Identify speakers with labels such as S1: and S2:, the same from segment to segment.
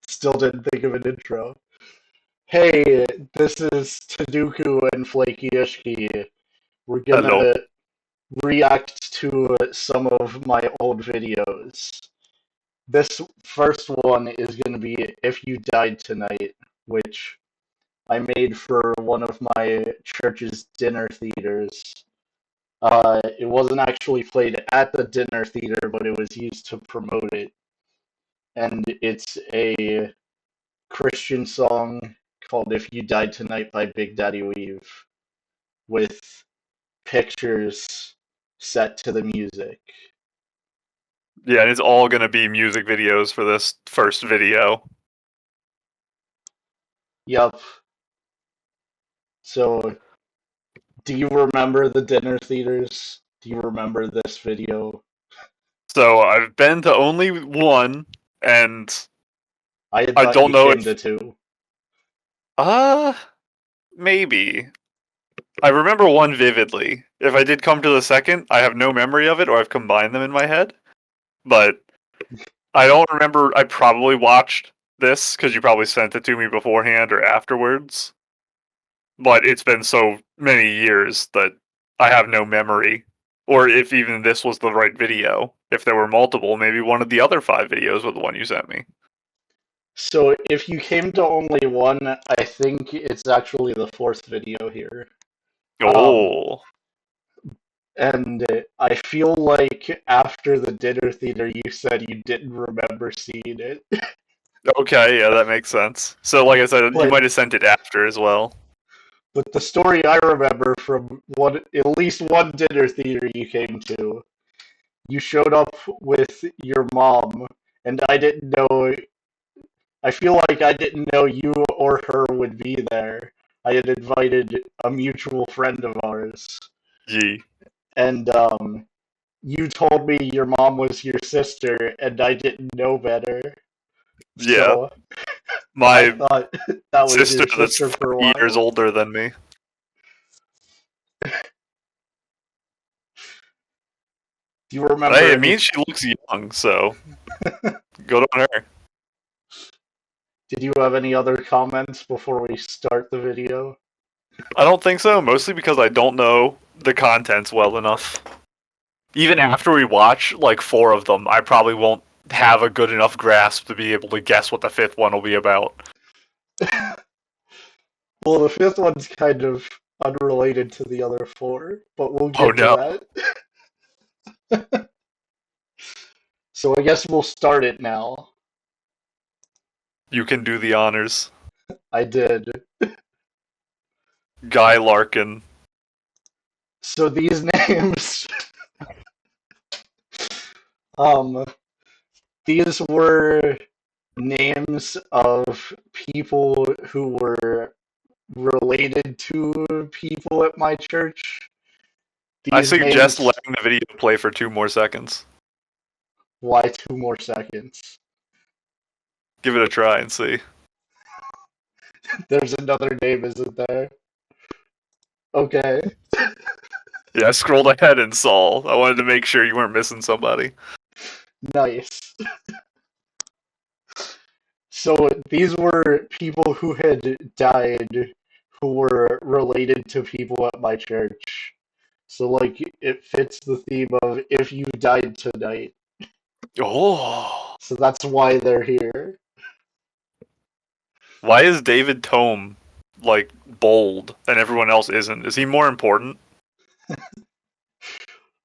S1: Still didn't think of an intro. Hey, this is Taduku and Flaky Ishky. We're
S2: Hello.
S1: gonna react to some of my old videos. This first one is gonna be If You Died Tonight, which I made for one of my church's dinner theaters. It wasn't actually played at the dinner theater, but it was used to promote it. And it's a Christian song called If You Died Tonight by Big Daddy Weave with pictures set to the music.
S2: Yeah, and it's all gonna be music videos for this first video.
S1: Yup. So, do you remember the dinner theaters? Do you remember this video?
S2: So I've been to only one, and
S1: I had
S2: I
S1: thought
S2: don't
S1: you
S2: know
S1: came
S2: if
S1: to two.
S2: uh maybe. I remember one vividly. If I did come to the second, I have no memory of it, or I've combined them in my head. But I don't remember. I probably watched this because you probably sent it to me beforehand or afterwards. But it's been so many years that I have no memory. Or if even this was the right video. If there were multiple, maybe one of the other 5 videos was the one you sent me.
S1: So, if you came to only one, I think it's actually the fourth video here. Um,
S2: Oh.
S1: and I feel like after the dinner theater, you said you didn't remember seeing it.
S2: Okay, yeah, that makes sense. So, like I said, you
S1: But
S2: might have sent it after as well.
S1: But the story I remember from at least one dinner theater you came to, you showed up with your mom, and I didn't know. I feel like I didn't know you or her would be there. I had invited a mutual friend of ours,
S2: Gee.
S1: and you told me your mom was your sister, and I didn't know better.
S2: Yeah.
S1: So I
S2: My
S1: thought that was your
S2: sister that's
S1: sister for a
S2: 5 years
S1: while.
S2: older than me.
S1: Do you remember
S2: Hey, it
S1: any?
S2: means she looks young, so good on her.
S1: Did you have any other comments before we start the video?
S2: I don't think so, mostly because I don't know the contents well enough. Even after we watch like 4 of them, I probably won't have a good enough grasp to be able to guess what the fifth one will be about.
S1: Well, the fifth one's kind of unrelated to the other four, but we'll
S2: Oh
S1: get to
S2: no.
S1: that. So I guess we'll start it now.
S2: You can do the honors.
S1: I did.
S2: Guy Larkin.
S1: So these names, um, these were names of people who were related to people at my church.
S2: I
S1: These
S2: suggest
S1: names,
S2: letting the video play for 2 more seconds.
S1: why 2 more seconds?
S2: Give it a try and see.
S1: There's another name, isn't there? Okay.
S2: Yeah, I scrolled ahead and saw. I wanted to make sure you weren't missing somebody.
S1: Nice. So these were people who had died who were related to people at my church. So like it fits the theme of if you died tonight.
S2: Oh.
S1: So that's why they're here.
S2: Why is David Tome like bold and everyone else isn't? Is he more important?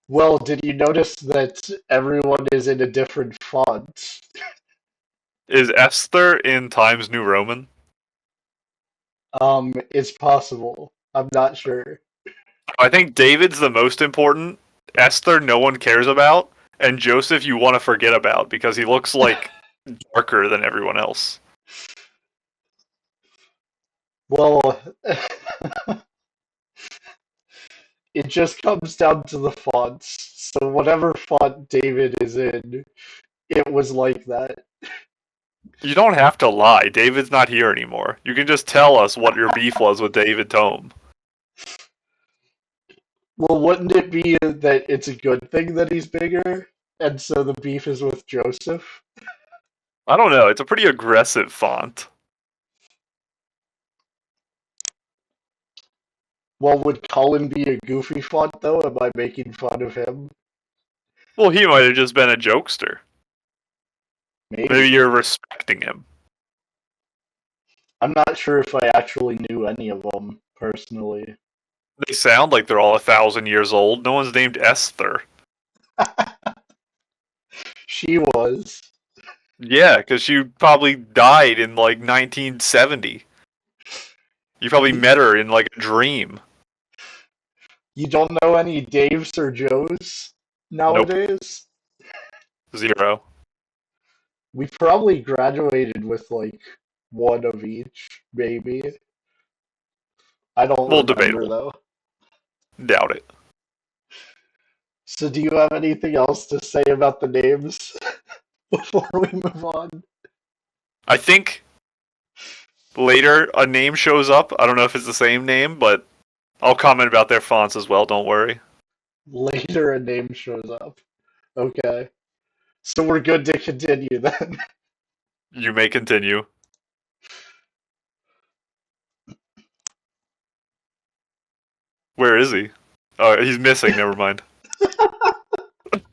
S1: Well, did you notice that everyone is in a different font?
S2: Is Esther in Times New Roman?
S1: It's possible. I'm not sure.
S2: I think David's the most important. Esther, no one cares about, and Joseph, you want to forget about because he looks like darker than everyone else.
S1: Well, it just comes down to the fonts. So whatever font David is in, it was like that.
S2: You don't have to lie. David's not here anymore. You can just tell us what your beef was with David Tome.
S1: Well, wouldn't it be that it's a good thing that he's bigger, and so the beef is with Joseph?
S2: I don't know. It's a pretty aggressive font.
S1: Well, would Colin be a goofy font though? Am I making fun of him?
S2: Well, he might have just been a jokester. Maybe
S1: Maybe.
S2: you're respecting him.
S1: I'm not sure if I actually knew any of them personally.
S2: They sound like they're all 1,000 years old. No one's named Esther.
S1: She was.
S2: Yeah, because she probably died in like 1970. You probably
S1: You,
S2: met her in like a dream.
S1: you don't know any Daves or Joes
S2: Nope.
S1: nowadays?
S2: Zero.
S1: We probably graduated with like one of each, maybe. I don't
S2: Well,
S1: remember
S2: debatable.
S1: though.
S2: Doubt it.
S1: So, do you have anything else to say about the names before we move on?
S2: I think later a name shows up. I don't know if it's the same name, but I'll comment about their fonts as well. Don't worry.
S1: Later, a name shows up. Okay. So, we're good to continue then.
S2: You may continue. Where is he? Oh, he's missing. Never mind. Did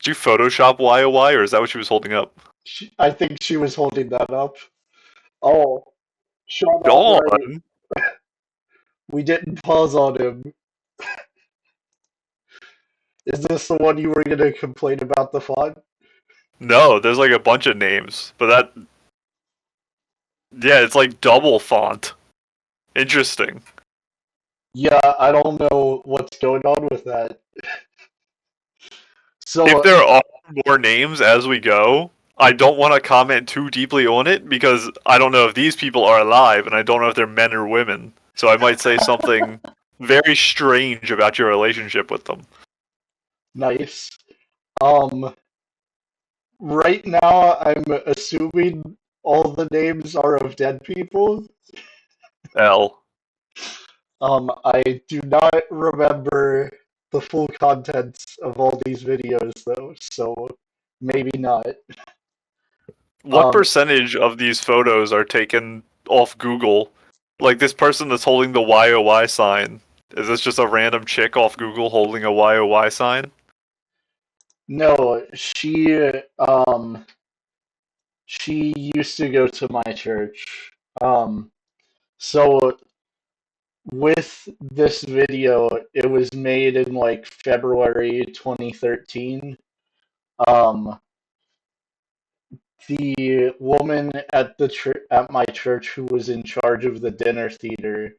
S2: you Photoshop YOY, or is that what she was holding up?
S1: I think she was holding that up. Oh, Sean outright.
S2: Dawn!
S1: We didn't pause on him. Is this the one you were going to complain about the font?
S2: No, there's like a bunch of names, but that. Yeah, it's like double font. Interesting.
S1: Yeah, I don't know what's going on with that.
S2: If
S1: So,
S2: there are more names as we go, I don't want to comment too deeply on it because I don't know if these people are alive and I don't know if they're men or women. So I might say something very strange about your relationship with them.
S1: nice. Um, right now, I'm assuming all the names are of dead people.
S2: L.
S1: I do not remember the full contents of all these videos though, so maybe not.
S2: What
S1: Um,
S2: percentage of these photos are taken off Google? Like this person that's holding the YOY sign. Is this just a random chick off Google holding a YOY sign?
S1: no, she used to go to my church. So with this video, it was made in like February 2013. Um, the woman at the at my church who was in charge of the dinner theater,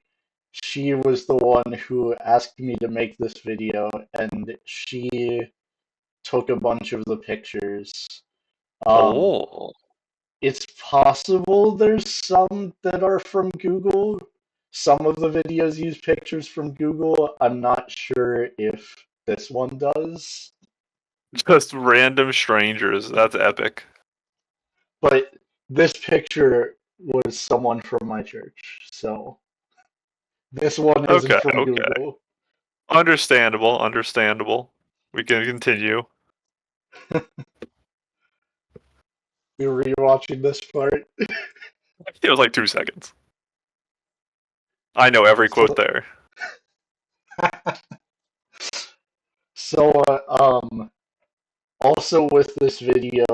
S1: she was the one who asked me to make this video, and she took a bunch of the pictures. Um,
S2: Oh.
S1: it's possible there's some that are from Google. Some of the videos use pictures from Google. I'm not sure if this one does,
S2: Just random strangers. That's epic.
S1: but this picture was someone from my church, so this one isn't
S2: Okay,
S1: from
S2: okay.
S1: Google.
S2: Understandable, understandable. We can continue.
S1: We were rewatching this part.
S2: It was like 2 seconds. I know every quote
S1: So,
S2: there.
S1: so also with this video,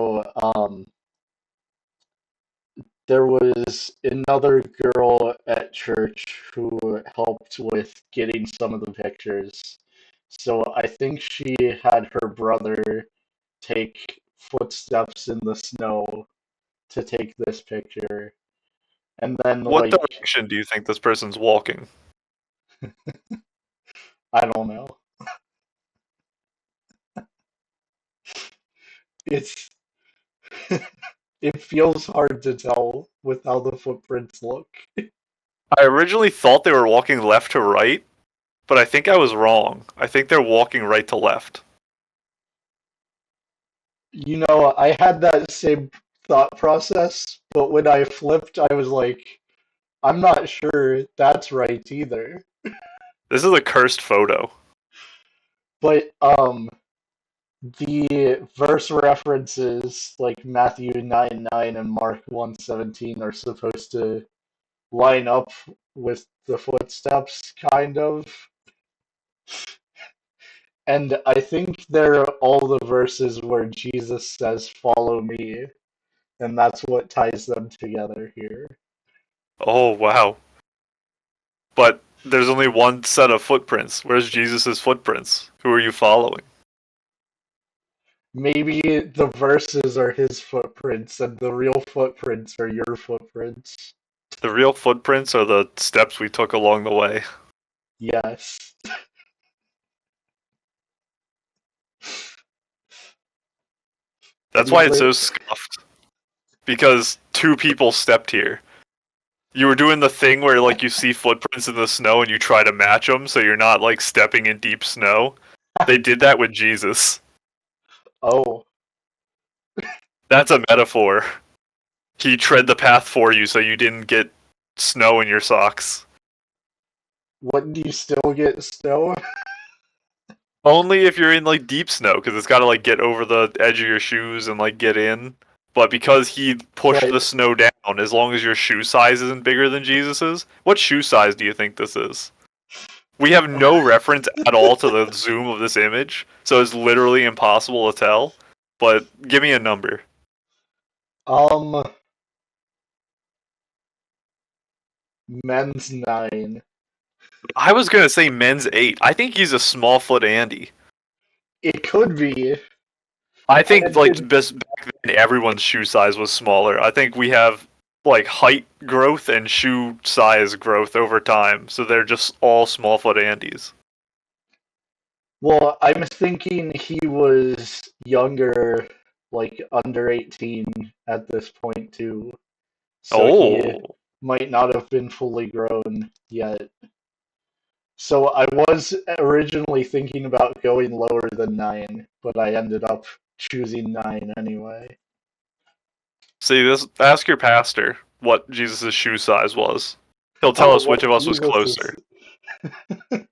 S1: there was another girl at church who helped with getting some of the pictures. So I think she had her brother take footsteps in the snow to take this picture. And then,
S2: What
S1: like,
S2: direction do you think this person's walking?
S1: I don't know. It's it feels hard to tell with how the footprints look.
S2: I originally thought they were walking left to right, but I think I was wrong. I think they're walking right to left.
S1: You know, I had that same thought process, but when I flipped, I was like, I'm not sure that's right either.
S2: This is a cursed photo.
S1: But The verse references like Matthew 9:9 and Mark 1:17 are supposed to line up with the footsteps, kind of. And I think they're all the verses where Jesus says, "Follow me," and that's what ties them together here.
S2: Oh, wow. But there's only one set of footprints. Where's Jesus' footprints? Who are you following?
S1: Maybe the verses are his footprints, and the real footprints are your footprints.
S2: The real footprints are the steps we took along the way.
S1: Yes.
S2: That's
S1: Any
S2: why it's
S1: other?
S2: so scuffed. Because two people stepped here. You were doing the thing where like you see footprints in the snow and you try to match them so you're not like stepping in deep snow. They did that with Jesus.
S1: Oh,
S2: That's a metaphor. He tread the path for you so you didn't get snow in your socks.
S1: wouldn't you still get snow?
S2: Only if you're in like deep snow because it's got to like get over the edge of your shoes and like get in. But because he pushed
S1: Right.
S2: the snow down, as long as your shoe size isn't bigger than Jesus's, what shoe size do you think this is? We have no reference at all to the zoom of this image, so it's literally impossible to tell. But give me a number.
S1: Um, men's 9.
S2: I was gonna say men's 8. I think he's a small foot Andy.
S1: It could be.
S2: I
S1: I
S2: think
S1: had
S2: like
S1: been,
S2: best back then everyone's shoe size was smaller. I think we have like height growth and shoe size growth over time, so they're just all small foot Andys.
S1: well, I'm thinking he was younger, like under 18 at this point too. So he
S2: Oh,
S1: might not have been fully grown yet. So I was originally thinking about going lower than 9, but I ended up choosing 9 anyway.
S2: see this. Ask your pastor what Jesus' shoe size was. He'll tell
S1: Oh,
S2: us which
S1: what
S2: of us was
S1: Jesus is.
S2: closer.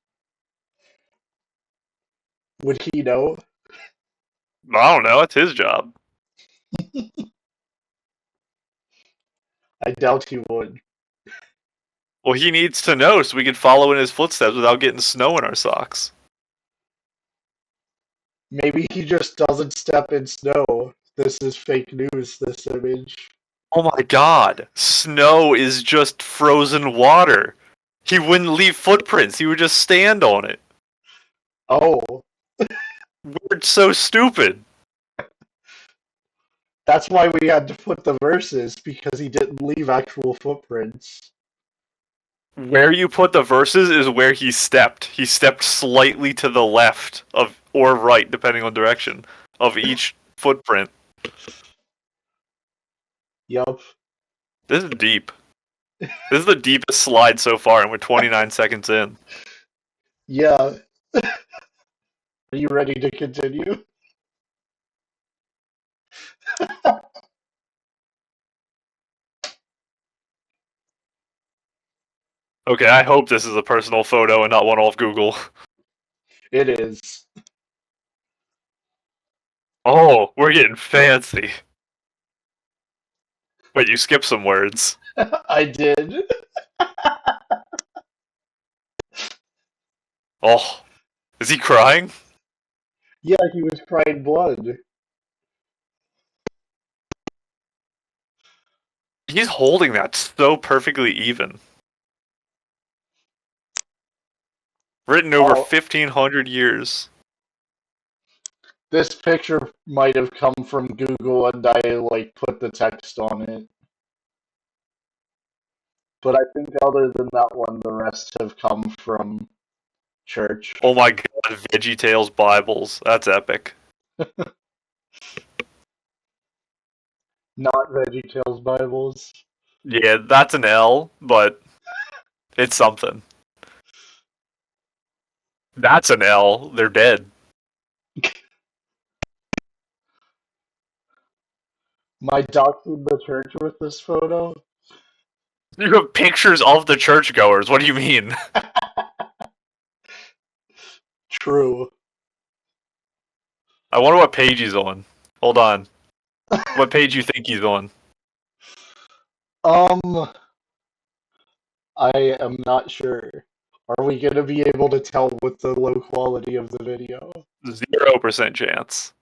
S1: Would he know?
S2: I don't know. It's his job.
S1: I doubt he would.
S2: Well, he needs to know so we can follow in his footsteps without getting snow in our socks.
S1: Maybe he just doesn't step in snow. This is fake news, this image.
S2: Oh my god. Snow is just frozen water. He wouldn't leave footprints. He would just stand on it.
S1: Oh,
S2: We're so stupid.
S1: that's why we had to put the verses, because he didn't leave actual footprints.
S2: Where you put the verses is where he stepped. He stepped slightly to the left of or right, depending on direction, of each footprint.
S1: Yup.
S2: This is deep. This is the deepest slide so far, and we're 29 seconds in.
S1: Yeah. Are you ready to continue?
S2: Okay, I hope this is a personal photo and not one off Google.
S1: It is.
S2: Oh, we're getting fancy. Wait, you skipped some words.
S1: I did.
S2: Oh, is he crying?
S1: Yeah, he was crying blood.
S2: He's holding that so perfectly even. Written over
S1: Oh,
S2: 1,500 years.
S1: this picture might have come from Google and I like put the text on it. But I think other than that one, the rest have come from church.
S2: Oh my god, VeggieTales Bibles. That's epic.
S1: Not VeggieTales Bibles.
S2: Yeah, that's an L, but it's something. That's an L. They're dead.
S1: My doxing the church with this photo?
S2: You have pictures of the churchgoers. What do you mean?
S1: True.
S2: I wonder what page he's on. Hold on. What page you think he's on?
S1: Um, I am not sure. Are we gonna be able to tell with the low quality of the video?
S2: 0% chance.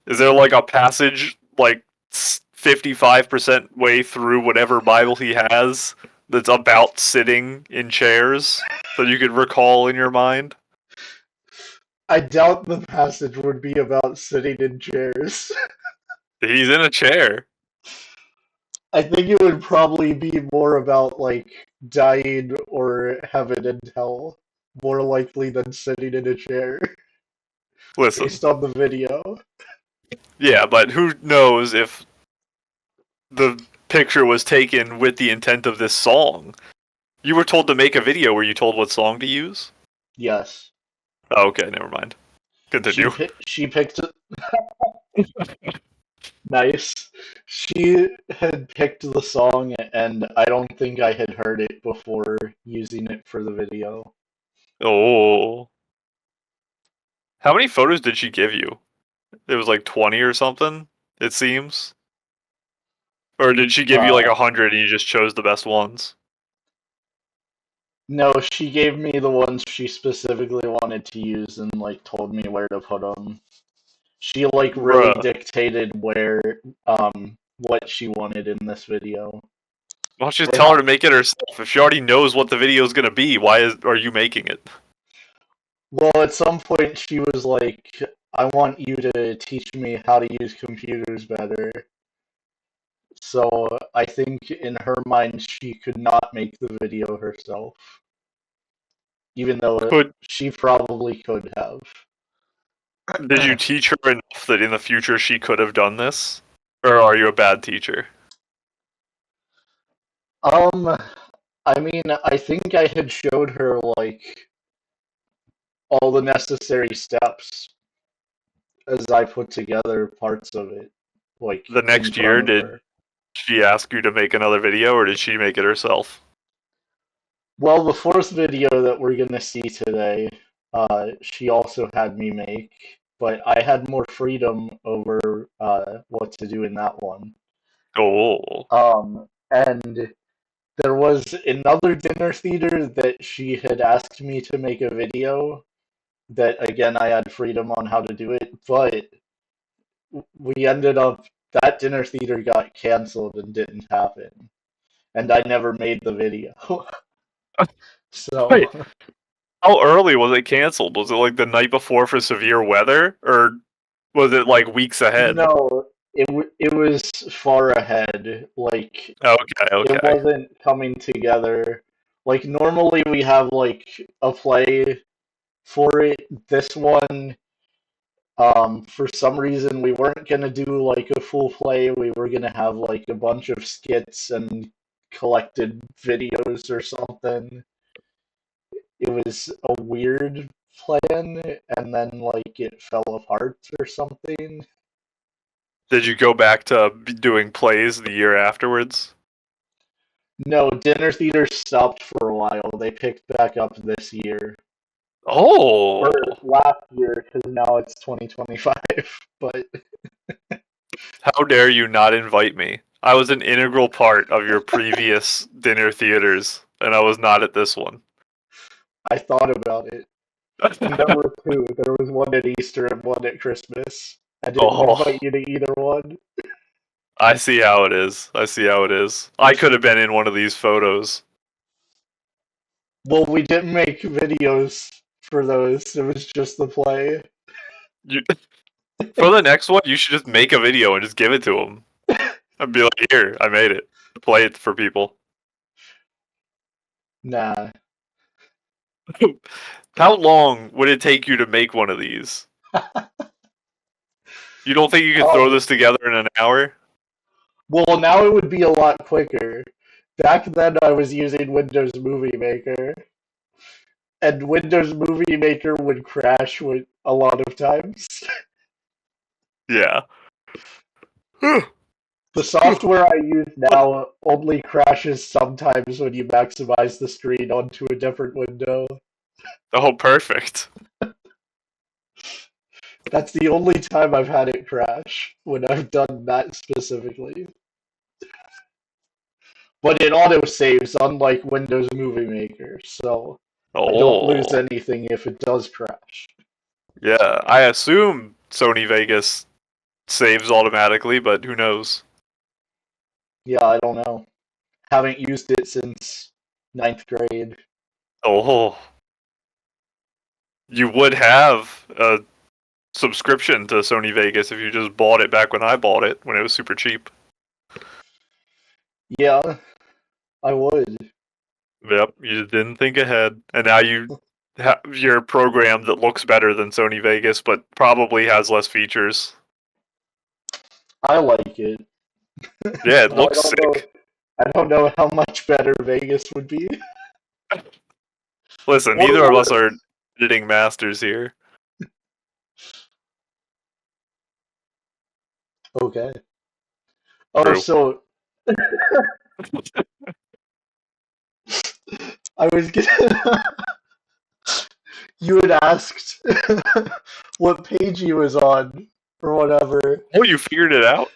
S2: Is there like a passage like 55% way through whatever Bible he has that's about sitting in chairs that you could recall in your mind?
S1: I doubt the passage would be about sitting in chairs.
S2: He's in a chair.
S1: I think it would probably be more about like dying or heaven and hell, more likely than sitting in a chair,
S2: Listen,
S1: based on the video.
S2: yeah, but who knows if the picture was taken with the intent of this song? You were told to make a video. Were you told what song to use?
S1: Yes,
S2: Oh, okay, never mind. Continue.
S1: she picked nice. She had picked the song, and I don't think I had heard it before using it for the video.
S2: Oh. How many photos did she give you? It was like 20 or something, it seems. Or did she give you like
S1: Uh,
S2: 100 and you just chose the best ones?
S1: no, she gave me the ones she specifically wanted to use and like told me where to put them. She like really
S2: Bruh.
S1: dictated what she wanted in this video.
S2: Why don't you just
S1: They
S2: tell her
S1: ha-
S2: to make it herself? If she already knows what the video is gonna be, are you making it?
S1: well, at some point she was like, "I want you to teach me how to use computers better." So I think in her mind she could not make the video herself, even though
S2: Could
S1: she probably could have.
S2: Did you teach her enough that in the future she could have done this? Or are you a bad teacher?
S1: Um, I mean, I think I had showed her like all the necessary steps as I put together parts of it, like
S2: The
S1: in
S2: next year,
S1: front of
S2: did
S1: her.
S2: she ask you to make another video or did she make it herself?
S1: Well, the fourth video that we're gonna see today, she also had me make, but I had more freedom over what to do in that one.
S2: Oh.
S1: And there was another dinner theater that she had asked me to make a video that again I had freedom on how to do it, but we ended up that dinner theater got canceled and didn't happen, and I never made the video. So
S2: Wait, how early was it canceled? Was it like the night before for severe weather? Or was it like weeks ahead?
S1: no, it was far ahead. Like
S2: Okay,
S1: it
S2: okay.
S1: wasn't coming together. Like normally we have like a play for it. This one, for some reason we weren't gonna do like a full play. We were gonna have like a bunch of skits and collected videos or something. It was a weird plan, and then like it fell apart or something.
S2: Did you go back to doing plays the year afterwards?
S1: No, dinner theaters stopped for a while. They picked back up this year.
S2: Oh,
S1: Or last year, because now it's 2025. But
S2: how dare you not invite me? I was an integral part of your previous dinner theaters, and I was not at this one.
S1: I thought about it. And there were two. There was one at Easter and one at Christmas. I didn't invite
S2: Oh,
S1: you to either one.
S2: I see how it is. I see how it is. I could have been in one of these photos.
S1: Well, we didn't make videos for those. It was just the play.
S2: You, for the next one, you should just make a video and just give it to them. And be like, here, I made it. Play it for people.
S1: Nah.
S2: How long would it take you to make one of these? You don't think you could throw
S1: Oh,
S2: this together in an hour?
S1: well, now it would be a lot quicker. Back then, I was using Windows Movie Maker, and Windows Movie Maker would crash with a lot of times.
S2: Yeah.
S1: The software I use now only crashes sometimes when you maximize the screen onto a different window.
S2: Oh, perfect.
S1: That's the only time I've had it crash, when I've done that specifically. But it auto saves, unlike Windows Movie Maker, so I don't lose
S2: Oh,
S1: anything if it does crash.
S2: yeah. I assume Sony Vegas saves automatically, but who knows?
S1: Yeah, I don't know. Haven't used it since ninth grade.
S2: Oh, you would have a subscription to Sony Vegas if you just bought it back when I bought it when it was super cheap.
S1: Yeah, I would.
S2: Yep, you just didn't think ahead, and now you have your program that looks better than Sony Vegas, but probably has less features.
S1: I like it.
S2: Yeah, it
S1: But
S2: looks sick.
S1: I don't know how much better Vegas would be.
S2: Listen,
S1: Or
S2: neither of us are
S1: worse.
S2: editing masters here.
S1: Okay. Oh,
S2: True.
S1: so I was gonna. You had asked what page he was on, or whatever.
S2: Oh, you figured it out?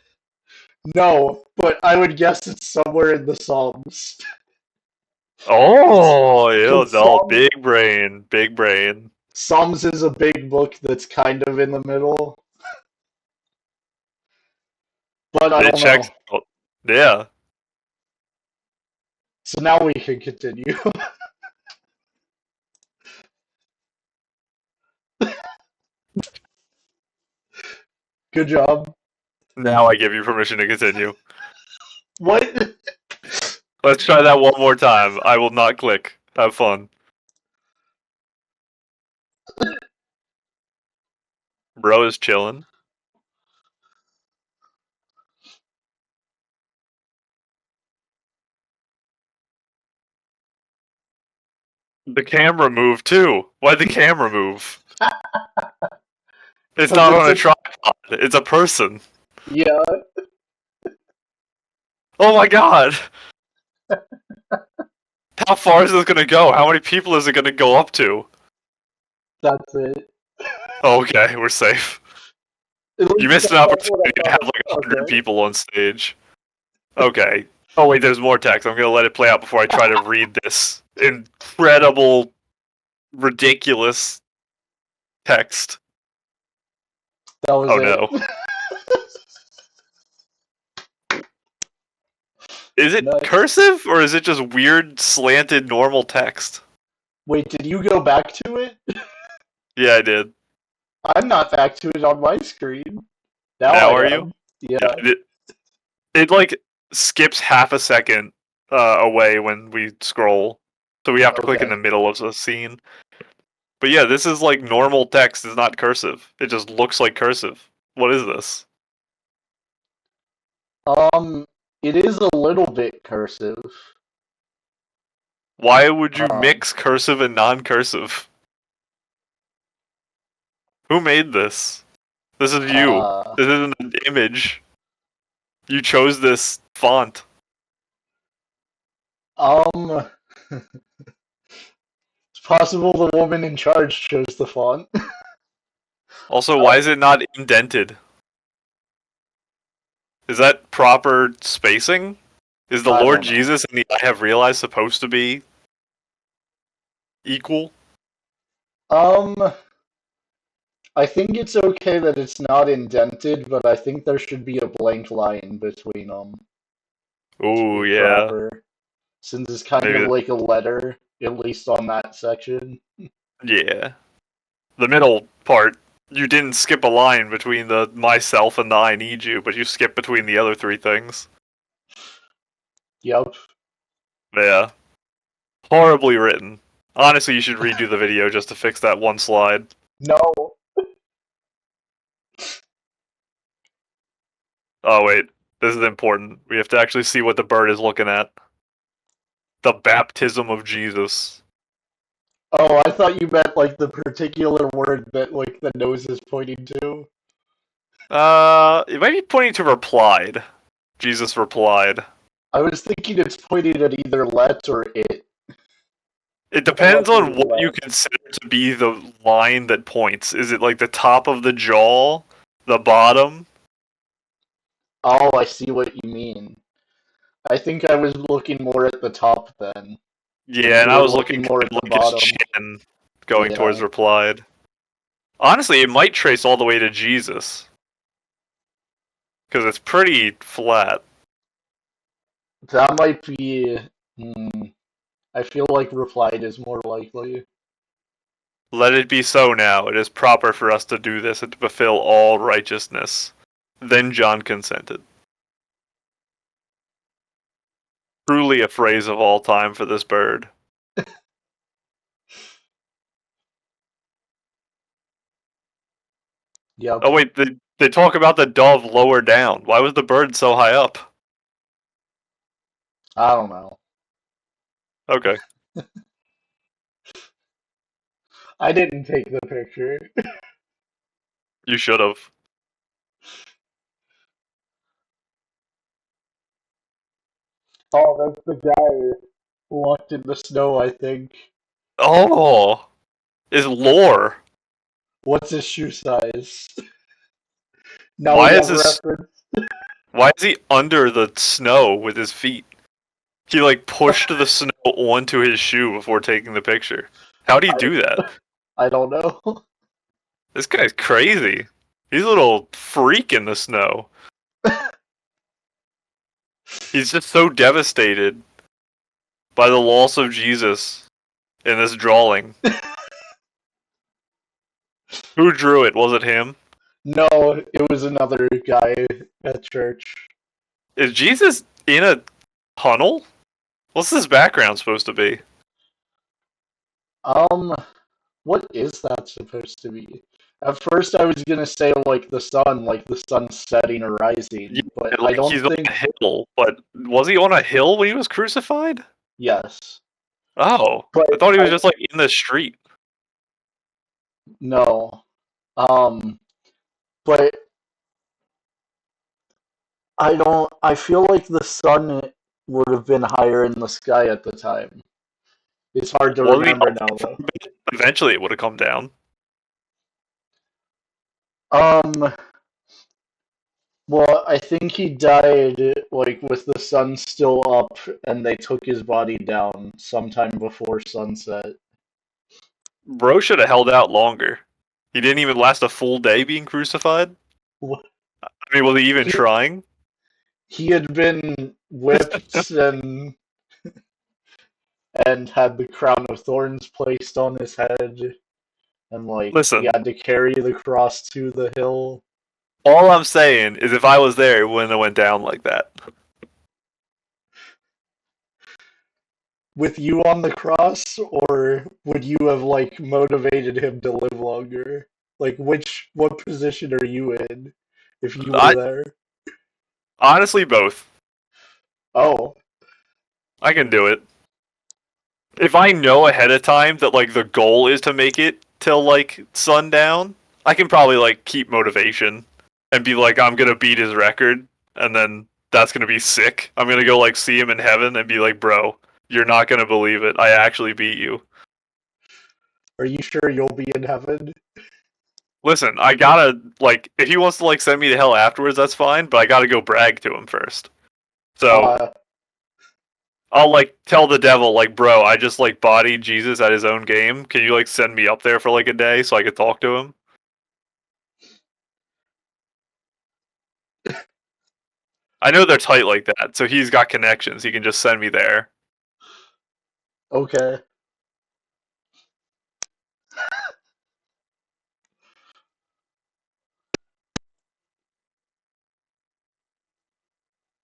S1: No, but I would guess it's somewhere in the Psalms.
S2: Oh, yeah,
S1: Because
S2: no, big brain, big brain.
S1: Psalms is a big book that's kind of in the middle, but I
S2: It
S1: don't
S2: checks
S1: know.
S2: out. Yeah.
S1: So now we can continue. Good job.
S2: Now I give you permission to continue.
S1: What?
S2: Let's try that one more time. I will not click. Have fun. Bro is chilling. The camera moved too. Why'd the camera move? It's
S1: Because
S2: not
S1: it's
S2: on a
S1: a
S2: tripod. It's a person.
S1: yeah.
S2: Oh my god! How far is this gonna go? How many people is it gonna go up to?
S1: That's it.
S2: Okay, we're safe.
S1: At
S2: You
S1: least
S2: missed an
S1: that's what
S2: opportunity
S1: I
S2: to have
S1: thought.
S2: like 100
S1: Okay.
S2: people on stage. Okay. Oh wait, there's more text. I'm gonna let it play out before I try to read this incredible, ridiculous text.
S1: That was
S2: Oh
S1: it.
S2: no. Is it
S1: Nice.
S2: cursive or is it just weird slanted normal text?
S1: Wait, did you go back to it?
S2: Yeah, I did.
S1: I'm not back to it on my screen. Now
S2: Now
S1: I
S2: are you?
S1: am.
S2: Yeah,
S1: Yeah.
S2: it like skips half a second away when we scroll, so we have to click in
S1: Okay.
S2: the middle of the scene. But yeah, this is like normal text. It's not cursive. It just looks like cursive. What is this?
S1: Um, it is a little bit cursive.
S2: Why would you
S1: Um,
S2: mix cursive and non-cursive? Who made this? This is you.
S1: uh,
S2: This isn't an image. You chose this font.
S1: um, it's possible the woman in charge chose the font.
S2: Also,
S1: I,
S2: why is it not indented? Is that proper spacing? Is the
S1: I
S2: Lord
S1: don't know.
S2: Jesus and the I have realized supposed to be equal?
S1: Um, I think it's okay that it's not indented, but I think there should be a blank line between them to
S2: Oh
S1: be
S2: yeah,
S1: proper, since it's kind of
S2: maybe.
S1: like a letter, at least on that section.
S2: Yeah, the middle part. You didn't skip a line between the myself and the I need you, but you skipped between the other three things.
S1: Yep.
S2: Yeah, horribly written. Honestly, you should redo the video just to fix that one slide.
S1: No.
S2: Oh wait, this is important. We have to actually see what the bird is looking at. The baptism of Jesus.
S1: Oh, I thought you meant like the particular word that like the nose is pointing to.
S2: It might be pointing to replied. Jesus replied.
S1: I was thinking it's pointing at either let or it.
S2: It
S1: Unless
S2: depends
S1: there's
S2: on what you
S1: less.
S2: consider to be the line that points. Is it like the top of the jaw, the bottom?
S1: Oh, I see what you mean. I think I was looking more at the top then, and
S2: Yeah, and
S1: you
S2: I
S1: were
S2: was looking
S1: looking
S2: kind
S1: more
S2: of
S1: at the
S2: like his
S1: bottom.
S2: chin going towards
S1: Yeah,
S2: replied. Honestly, it might trace all the way to Jesus because it's pretty flat.
S1: that might be. Hmm, I feel like replied is more likely.
S2: Let it be so now. It is proper for us to do this and to fulfill all righteousness. Then John consented. Truly a phrase of all time for this bird.
S1: Yep.
S2: Oh wait, they talk about the dove lower down. Why was the bird so high up?
S1: I don't know.
S2: Okay,
S1: I didn't take the picture.
S2: you should have.
S1: Oh, that's the guy locked in the snow, I think.
S2: Oh, is lore.
S1: What's his shoe size? Now we
S2: Why is
S1: have
S2: this?
S1: reference.
S2: Why is he under the snow with his feet? He like pushed the snow onto his shoe before taking the picture. How do you
S1: I,
S2: do that?
S1: I don't know.
S2: This guy's crazy. He's a little freak in the snow. He's just so devastated by the loss of Jesus in this drawing. Who drew it? Was it him?
S1: No, it was another guy at church.
S2: Is Jesus in a tunnel? What's this background supposed to be?
S1: Um, what is that supposed to be? At first, I was gonna say like the sun setting or
S2: Yeah,
S1: rising, but I
S2: like
S1: don't
S2: he's on a
S1: think.
S2: hill, but was he on a hill when he was crucified?
S1: Yes,
S2: Oh,
S1: but
S2: I thought he was
S1: I
S2: just like in the street.
S1: no. But I don't. I feel like the sun would have been higher in the sky at the time. It's hard to
S2: Wasn't he
S1: remember
S2: up
S1: now,
S2: for
S1: though.
S2: a bit? Eventually, it would have come down.
S1: Um, well, I think he died like with the sun still up, and they took his body down sometime before sunset.
S2: Bro should have held out longer. He didn't even last a full day being crucified. I mean, was he even
S1: He
S2: trying?
S1: he had been whipped and had the crown of thorns placed on his head, and like he
S2: Listen,
S1: had to carry the cross to the hill.
S2: all I'm saying is if I was there, it wouldn't have went down like that.
S1: With you on the cross, or would you have like motivated him to live longer? Like what position are you in if you were
S2: I
S1: there?
S2: honestly both.
S1: Oh,
S2: I can do it. If I know ahead of time that like the goal is to make it till like sundown, I can probably like keep motivation and be like I'm gonna beat his record, and then that's gonna be sick. I'm gonna go like see him in heaven and be like, bro, you're not gonna believe it. I actually beat you.
S1: are you sure you'll be in heaven?
S2: Listen, I gotta like if he wants to like send me to hell afterwards, that's fine, but I gotta go brag to him first. So
S1: Uh,
S2: I'll like tell the devil like, bro, I just like bodied Jesus at his own game. Can you like send me up there for like a day so I could talk to him? I know they're tight like that, so he's got connections. He can just send me there.
S1: okay.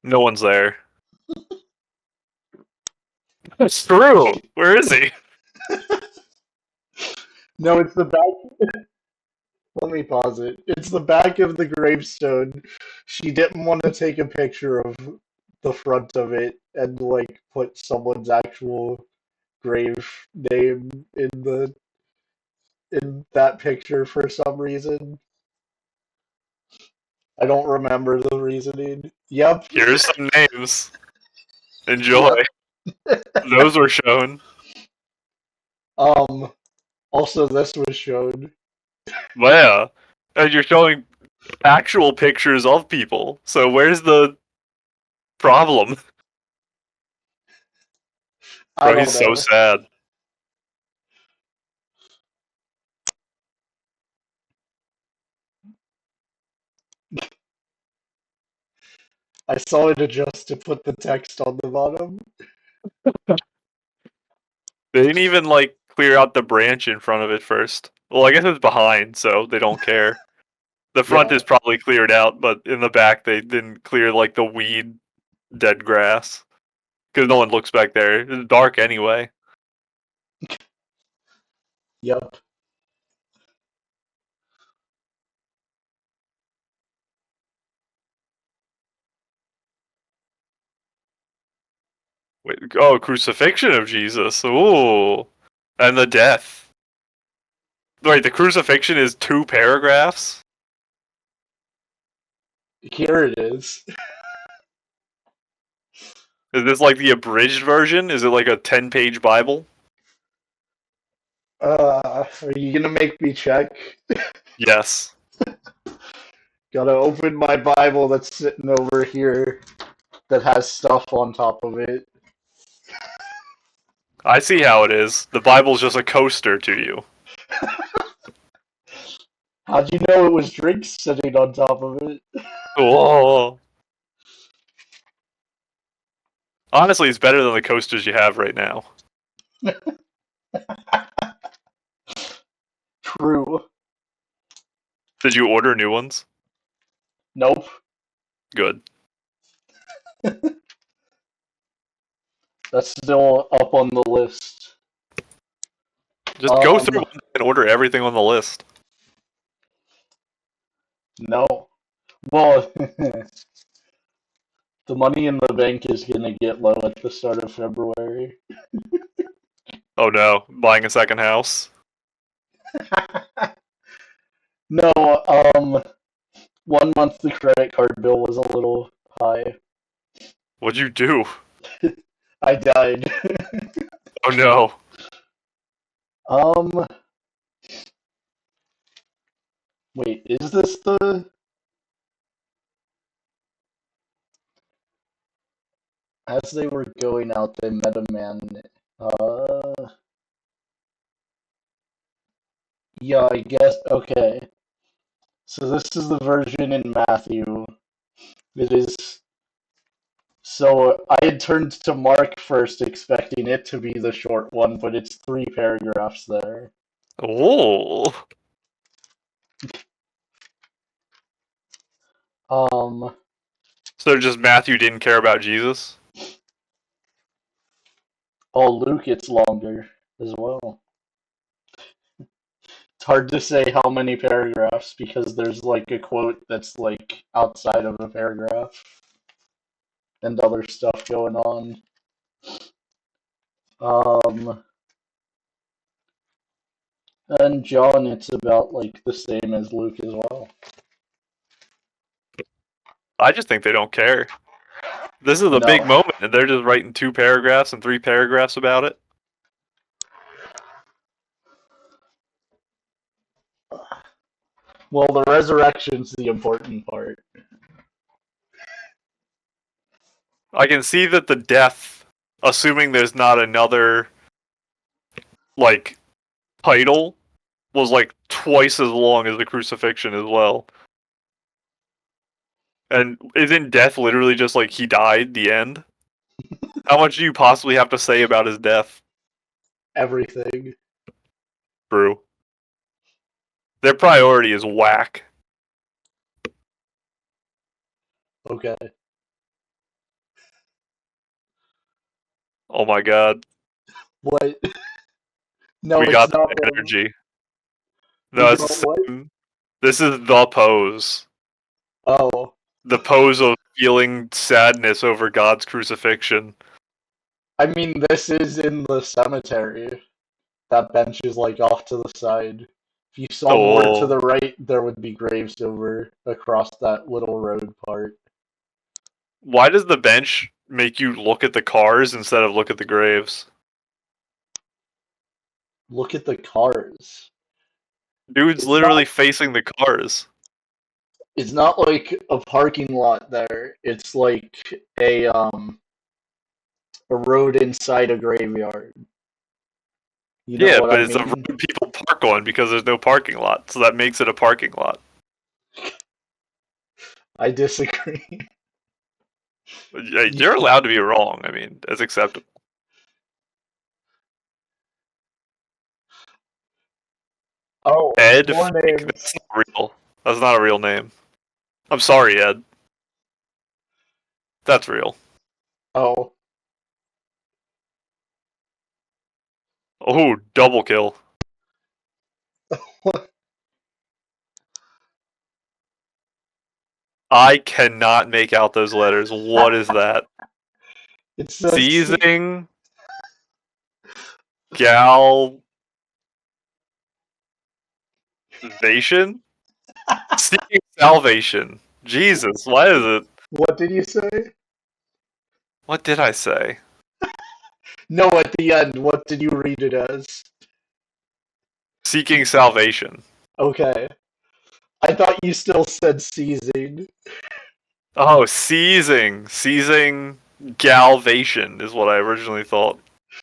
S2: No one's there. That's true. Where is he?
S1: No, it's the back. Let me pause it. It's the back of the gravestone. She didn't want to take a picture of the front of it and like put someone's actual grave name in that picture for some reason. I don't remember the reasoning. Yep.
S2: Here's some names. Enjoy.
S1: Yep.
S2: Those were shown.
S1: Um, Also, this was shown.
S2: But yeah, and you're showing actual pictures of people. So where's the problem,
S1: I
S2: bro? He's
S1: don't
S2: so
S1: know.
S2: sad.
S1: I saw it adjust to put the text on the bottom.
S2: They didn't even like clear out the branch in front of it first. Well, I guess it's behind, so they don't care. The front
S1: Yeah,
S2: is probably cleared out, but in the back they didn't clear like the weed, dead grass, because no one looks back there. It's dark anyway.
S1: yep.
S2: Wait, oh, crucifixion of Jesus. Ooh, and the death. Wait, the crucifixion is 2 paragraphs.
S1: Here it is.
S2: Is this like the abridged version? Is it like a 10-page Bible?
S1: Are you gonna make me check?
S2: Yes.
S1: Gotta open my Bible that's sitting over here that has stuff on top of it.
S2: I see how it is. The Bible's just a coaster to you.
S1: How'd you know it was drinks sitting on top of it?
S2: Oh. Honestly, it's better than the coasters you have right now.
S1: True.
S2: Did you order new ones?
S1: Nope.
S2: Good.
S1: That's still up on the list.
S2: Just go through
S1: Um,
S2: one and order everything on the list.
S1: no. Well, the money in the bank is gonna get low at the start of February.
S2: Oh no, buying a second house.
S1: No, 1 month the credit card bill was a little high.
S2: What'd you do?
S1: I died.
S2: Oh no.
S1: um, Wait, is this the as they were going out they met a man yeah, I guess okay. So this is the version in Matthew. It is so I had turned to Mark first expecting it to be the short one, but it's 3 paragraphs there.
S2: Oh.
S1: Um
S2: So just Matthew didn't care about Jesus?
S1: oh, Luke, it's longer as well. It's hard to say how many paragraphs because there's like a quote that's like outside of a paragraph and other stuff going on. Um, and John, it's about like the same as Luke as well.
S2: I just think they don't care. This is a big
S1: No.
S2: moment, and they're just writing 2 paragraphs and 3 paragraphs about it.
S1: Well, the resurrection's the important part.
S2: I can see that the death, assuming there's not another, like, title, was like twice as long as the crucifixion as well. And isn't death literally just like he died, the end? How much do you possibly have to say about his death?
S1: Everything.
S2: True. Their priority is whack.
S1: Okay.
S2: Oh my god.
S1: What? No,
S2: We
S1: it's
S2: got
S1: not
S2: the
S1: him.
S2: energy.
S1: We
S2: No, it's
S1: got
S2: the
S1: what?
S2: same. This is the pose.
S1: Oh,
S2: The pose of feeling sadness over God's crucifixion.
S1: I mean, this is in the cemetery. That bench is like off to the side. If you saw more to
S2: Oh.
S1: the right, there would be graves over across that little road part.
S2: Why does the bench make you look at the cars instead of look at the graves?
S1: Look at the cars.
S2: Dude's
S1: It's not
S2: literally facing the cars.
S1: it's not like a parking lot there. It's like a road inside a graveyard. You know
S2: Yeah,
S1: what
S2: but
S1: I
S2: it's a
S1: mean?
S2: road people park on because there's no parking lot, so that makes it a parking lot.
S1: I disagree.
S2: You're allowed to be wrong. I mean, it's acceptable.
S1: Oh,
S2: Ed
S1: more
S2: Fake.
S1: names.
S2: That's not real. That's not a real name. I'm sorry, Ed. That's real.
S1: Oh,
S2: Oh, double kill. I cannot make out those letters. What is that?
S1: it says
S2: Seizing Galvation? Seeking salvation. Jesus, why is it?
S1: what did you say?
S2: What did I say?
S1: No, at the end, what did you read it as?
S2: Seeking salvation.
S1: Okay. I thought you still said seizing.
S2: Oh, seizing galvation is what I originally thought.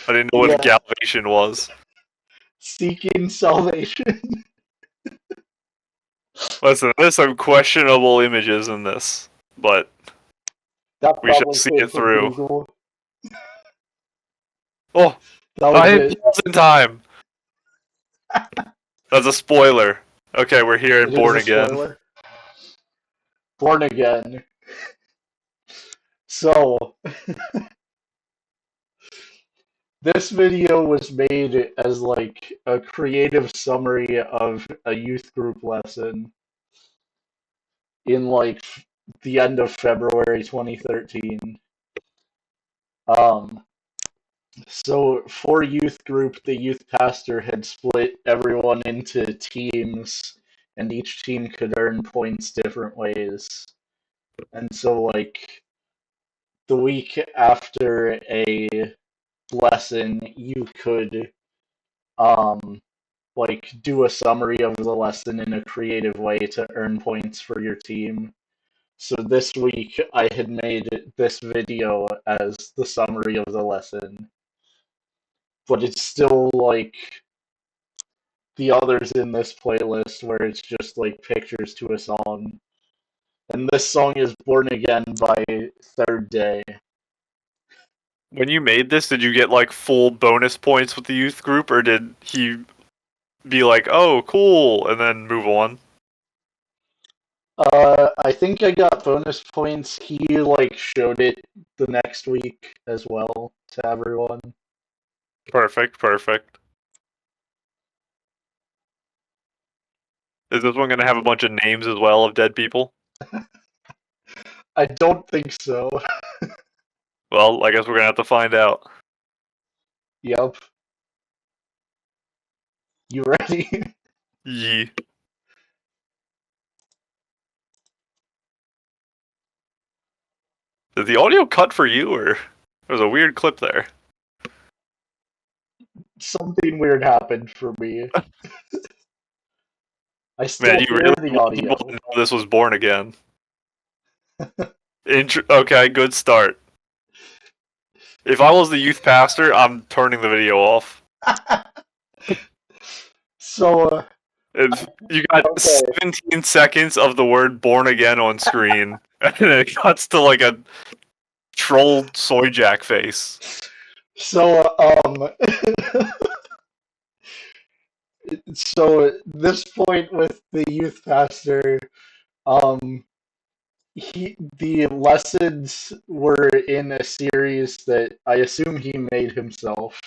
S2: I didn't know what
S1: Yeah,
S2: galvation was.
S1: seeking salvation.
S2: Listen, there's some questionable images in this, but
S1: That
S2: we shall
S1: probably
S2: see
S1: came
S2: it
S1: from
S2: through.
S1: Google.
S2: Oh,
S1: That
S2: I
S1: was
S2: hit
S1: it.
S2: pause in time. That's a spoiler. Okay, we're here in
S1: It is
S2: Born
S1: a
S2: Again.
S1: spoiler. Born Again. So, this video was made as like a creative summary of a youth group lesson in like the end of February 2013. Um, so for youth group, the youth pastor had split everyone into teams, and each team could earn points different ways. And so like the week after a lesson, you could um like do a summary of the lesson in a creative way to earn points for your team. So this week I had made this video as the summary of the lesson, but it's still like the others in this playlist where it's just like pictures to a song. And this song is Born Again by Third Day.
S2: When you made this, did you get like full bonus points with the youth group, or did he be like, "Oh, cool," and then move on?
S1: I think I got bonus points. He like showed it the next week as well to everyone.
S2: Perfect, perfect. Is this one gonna have a bunch of names as well of dead people?
S1: I don't think so.
S2: Well, I guess we're gonna have to find out.
S1: Yep. You ready?
S2: Yee. Did the audio cut for you, or there was a weird clip there?
S1: Something weird happened for me. I
S2: Man,
S1: still
S2: you
S1: hear
S2: really
S1: the
S2: want people
S1: audio.
S2: to know this was Born Again. Okay, good start. If I was the youth pastor, I'm turning the video off.
S1: So,
S2: If you got
S1: okay.
S2: 17 seconds of the word "born again" on screen, and then it cuts to like a troll soy jack face.
S1: So, so at this point with the youth pastor, um, the lessons were in a series that I assume he made himself.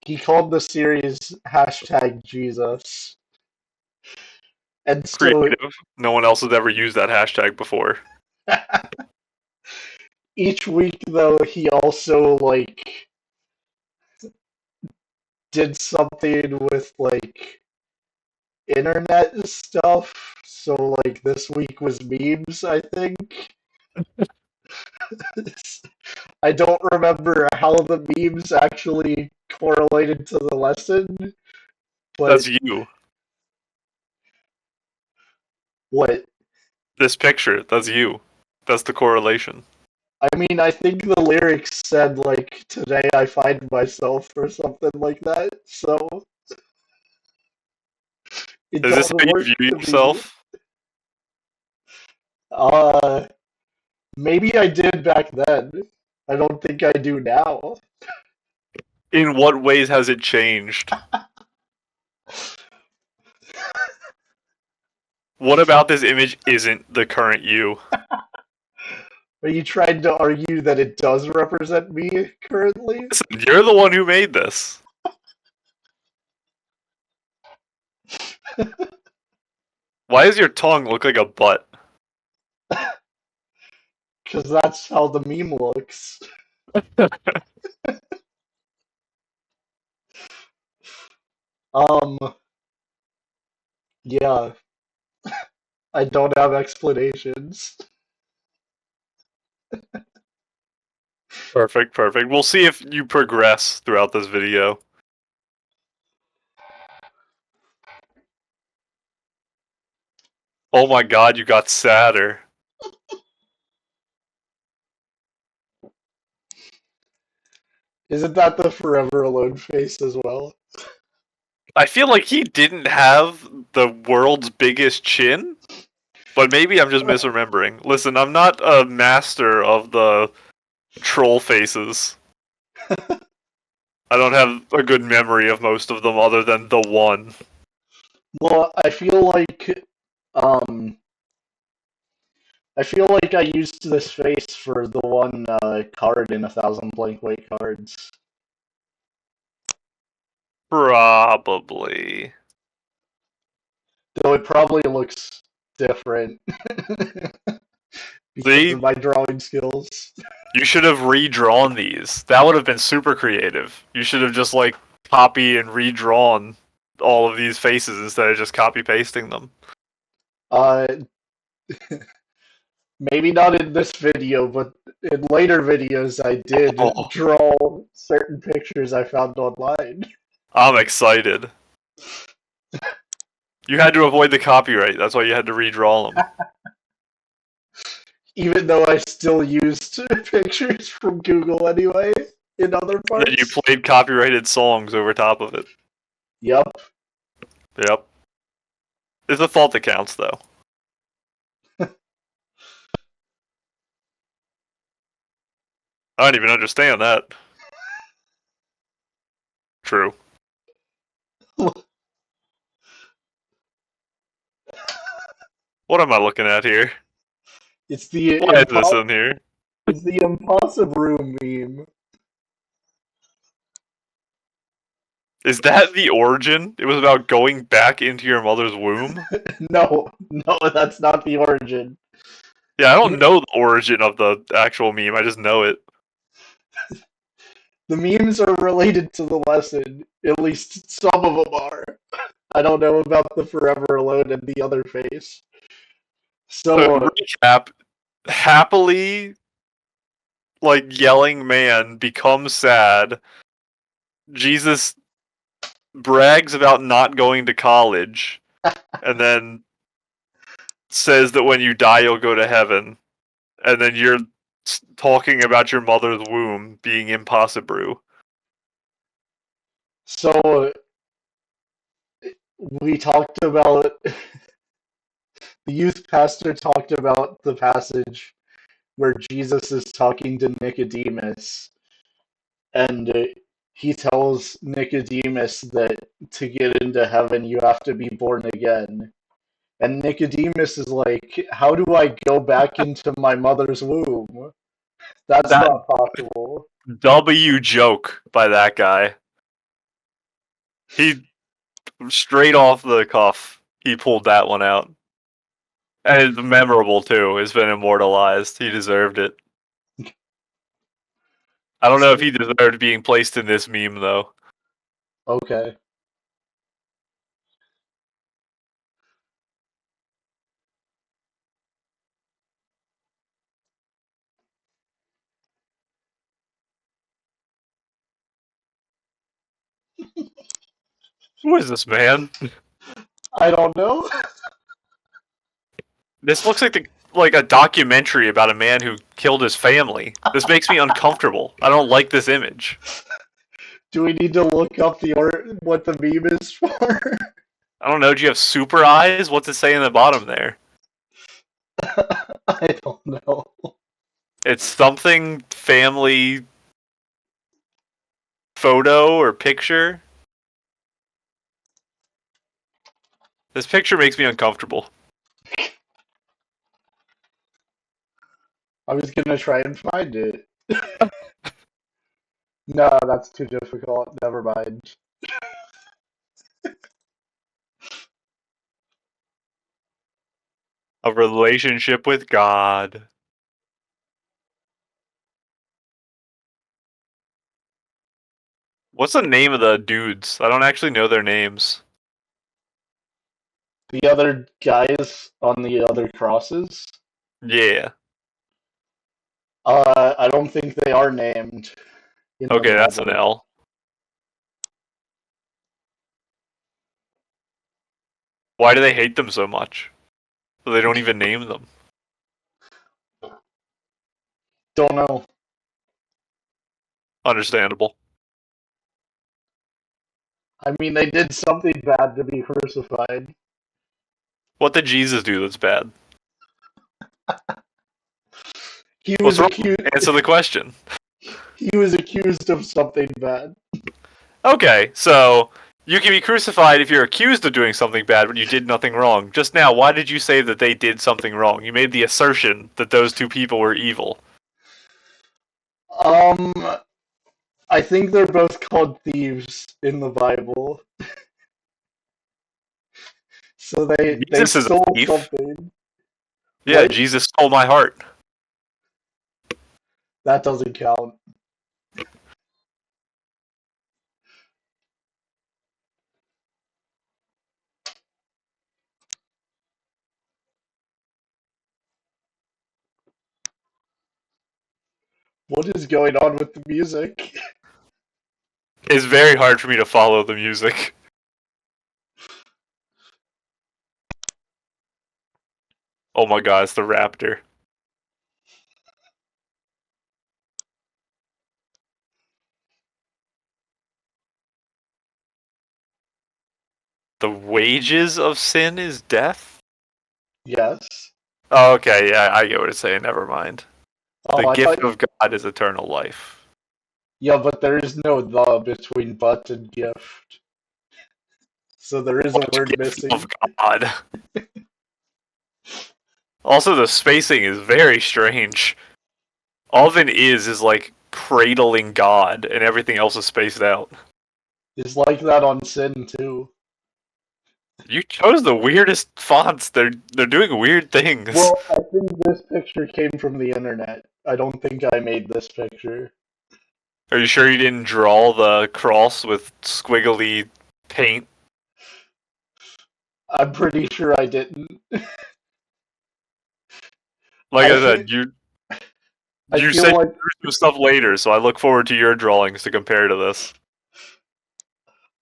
S1: He called the series hashtag Jesus. And so
S2: Creative. No one else has ever used that hashtag before.
S1: each week though he also like did something with like internet stuff. So like this week was memes, I think. I don't remember how the memes actually correlated to the lesson, But
S2: That's you.
S1: what?
S2: This picture, that's you. That's the correlation.
S1: I mean, I think the lyrics said like "Today I find myself" or something like that. So it
S2: Is
S1: does
S2: this how you
S1: work
S2: view
S1: to me.
S2: yourself?
S1: Uh, Maybe I did back then. I don't think I do now.
S2: In what ways has it changed? What about this image isn't the current you?
S1: Are you trying to argue that it does represent me currently?
S2: Listen, you're the one who made this. Why does your tongue look like a butt?
S1: Because that's how the meme looks. Um, yeah, I don't have explanations.
S2: Perfect, perfect. We'll see if you progress throughout this video. Oh my god, you got sadder.
S1: Isn't that the Forever Alone face as well?
S2: I feel like he didn't have the world's biggest chin, but maybe I'm just misremembering. Listen, I'm not a master of the troll faces. I don't have a good memory of most of them other than the one.
S1: Well, um, I feel like I used this face for the one card in 1,000 blank white cards.
S2: Probably.
S1: Though it probably looks different because
S2: See?
S1: of my drawing skills.
S2: You should have redrawn these. That would have been super creative. You should have just like copy and redrawn all of these faces instead of just copy pasting them.
S1: Uh, Maybe not in this video, but in later videos I did
S2: Oh,
S1: draw certain pictures I found online.
S2: I'm excited. You had to avoid the copyright. That's why you had to redraw them.
S1: Even though I still used pictures from Google anyway in other
S2: And then you
S1: parts.
S2: played copyrighted songs over top of it.
S1: Yep.
S2: Yep. It's a fault that counts, though. I don't even understand that. True. What am I looking at here?
S1: It's the
S2: Why is this in here?
S1: Impossible Room meme.
S2: Is that the origin? It was about going back into your mother's womb?
S1: No, no, that's not the origin.
S2: Yeah, I don't know the origin of the actual meme. I just know it.
S1: The memes are related to the lesson. At least some of them are. I don't know about the Forever Alone and the other face.
S2: So
S1: So,
S2: recap: happily, like yelling man becomes sad. Jesus brags about not going to college, and then says that when you die you'll go to heaven. And then you're talking about your mother's womb being impossible.
S1: so we talked about the youth pastor talked about the passage where Jesus is talking to Nicodemus, and he tells Nicodemus that to get into heaven you have to be born again. And Nicodemus is like, "How do I go back into my mother's womb? That's
S2: That
S1: not possible."
S2: W joke by that guy. He straight off the cuff, he pulled that one out. And it's memorable too. It's been immortalized. He deserved it. I don't know if he deserved being placed in this meme though.
S1: Okay.
S2: Who is this man?
S1: I don't know.
S2: This looks like a documentary about a man who killed his family. This makes me uncomfortable. I don't like this image.
S1: Do we need to look up what the meme is for?
S2: I don't know. Do you have super eyes? What's it say in the bottom there?
S1: I don't know.
S2: It's something family photo or picture. This picture makes me uncomfortable.
S1: I was gonna try and find it. No, that's too difficult. Never mind.
S2: A relationship with God. What's the name of the dudes? I don't actually know their names.
S1: The other guys on the other crosses?
S2: Yeah.
S1: I don't think they are named in the
S2: Okay, that's an
S1: Bible.
S2: L. Why do they hate them so much? So they don't even name them.
S1: Don't know.
S2: Understandable.
S1: I mean, they did something bad to be crucified.
S2: What did Jesus do that's bad?
S1: He
S2: What's
S1: was
S2: wrong?
S1: accused.
S2: Answer the question.
S1: He was accused of something bad.
S2: Okay, so you can be crucified if you're accused of doing something bad when you did nothing wrong. Just now, why did you say that they did something wrong? You made the assertion that those two people were evil.
S1: Um, I think they're both called thieves in the Bible. So they
S2: Jesus is a
S1: stole
S2: thief.
S1: something.
S2: Yeah,
S1: What?
S2: Jesus stole my heart.
S1: That doesn't count. What is going on with the music?
S2: It's very hard for me to follow the music. Oh my god, it's the raptor. The wages of sin is death?
S1: Yes.
S2: Oh, okay, yeah, I get what it's saying. Never mind. The
S1: Oh, I thought.
S2: gift of God is eternal life.
S1: Yeah, but there is no the between but and gift. So there is a
S2: What
S1: word
S2: gift of
S1: missing.
S2: God? Also, the spacing is very strange. All of it is like cradling God, and everything else is spaced out.
S1: It's like that on Sin too.
S2: You chose the weirdest fonts. They're doing weird things.
S1: Well, I think this picture came from the internet. I don't think I made this picture.
S2: Are you sure you didn't draw the cross with squiggly paint?
S1: I'm pretty sure I didn't.
S2: Like
S1: I
S2: I
S1: feel,
S2: said, you
S1: I
S2: you
S1: feel
S2: said
S1: like
S2: you drew some stuff later, so I look forward to your drawings to compare to this.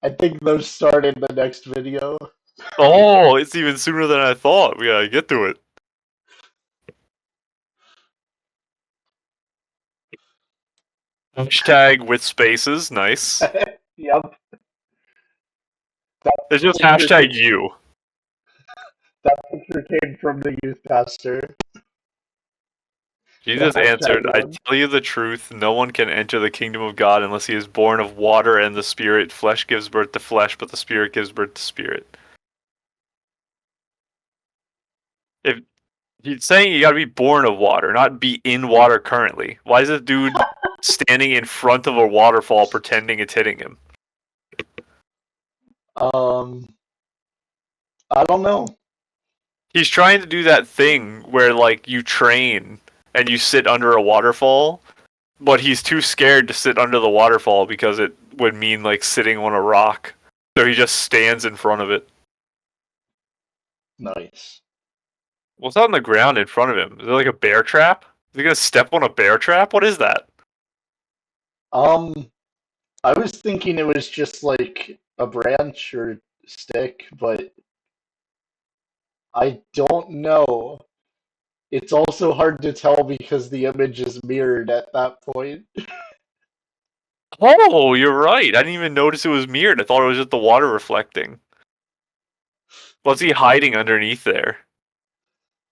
S1: I think those start in the next video.
S2: Oh, it's even sooner than I thought. We gotta get to it. Hashtag with spaces, nice.
S1: Yep, that
S2: It's just
S1: picture
S2: hashtag you.
S1: that picture came from the youth pastor. The
S2: Jesus answered,
S1: hashtag
S2: I
S1: one.
S2: tell you the truth, no one can enter the kingdom of God unless he is born of water and the Spirit. Flesh gives birth to flesh, but the Spirit gives birth to spirit. If he's saying you gotta be born of water, not be in water currently. Why is this dude standing in front of a waterfall pretending it's hitting him?
S1: Um, I don't know.
S2: He's trying to do that thing where like you train and you sit under a waterfall, but he's too scared to sit under the waterfall because it would mean like sitting on a rock. So he just stands in front of it.
S1: Nice.
S2: What's on the ground in front of him? Is it like a bear trap? Is he gonna step on a bear trap? What is that?
S1: Um, I was thinking it was just like a branch or stick, but I don't know. It's also hard to tell because the image is mirrored at that point.
S2: Oh, you're right. I didn't even notice it was mirrored. I thought it was just the water reflecting. What's he hiding underneath there?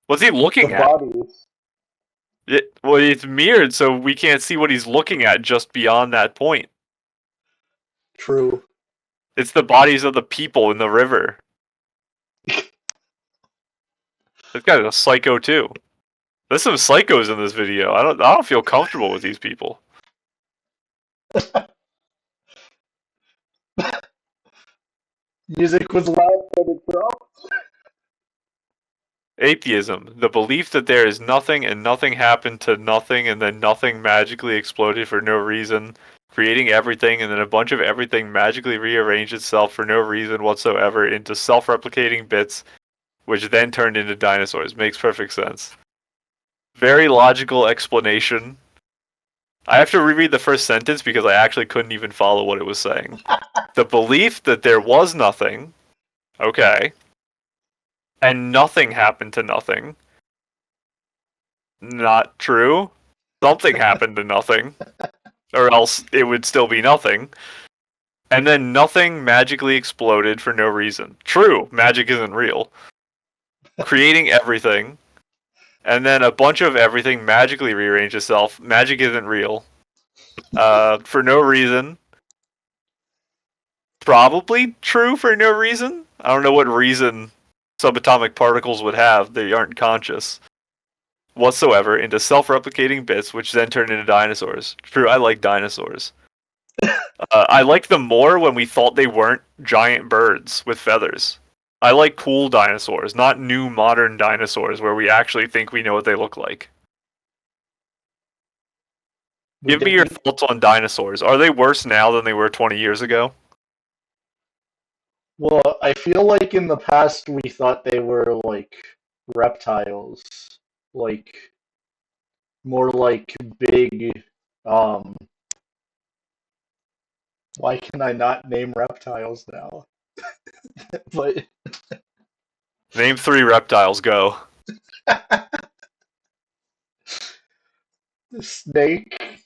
S2: What's he
S1: The
S2: looking at?
S1: bodies.
S2: Well, it's mirrored, so we can't see what he's looking at just beyond that point.
S1: True.
S2: It's the bodies of the people in the river. This guy's a psycho too. There's some psychos in this video. I don't feel comfortable with these people.
S1: Music was loud, but it dropped.
S2: Atheism, the belief that there is nothing and nothing happened to nothing and then nothing magically exploded for no reason, creating everything and then a bunch of everything magically rearranged itself for no reason whatsoever into self-replicating bits, which then turned into dinosaurs. Makes perfect sense. Very logical explanation. I have to reread the first sentence because I actually couldn't even follow what it was saying. The belief that there was nothing, okay, and nothing happened to nothing. Not true. Something happened to nothing, or else it would still be nothing. And then nothing magically exploded for no reason. True, magic isn't real. Creating everything, and then a bunch of everything magically rearranged itself. Magic isn't real. For no reason. Probably true for no reason. I don't know what reason subatomic particles would have. They aren't conscious whatsoever into self-replicating bits, which then turn into dinosaurs. True, I like dinosaurs. I like them more when we thought they weren't giant birds with feathers. I like cool dinosaurs, not new modern dinosaurs where we actually think we know what they look like.
S1: We
S2: Give me your
S1: didn't.
S2: thoughts on dinosaurs. Are they worse now than they were 20 years ago?
S1: Well, I feel like in the past we thought they were like reptiles, like more like big. Um, why can I not name reptiles now? But
S2: Name 3 reptiles, go.
S1: snake,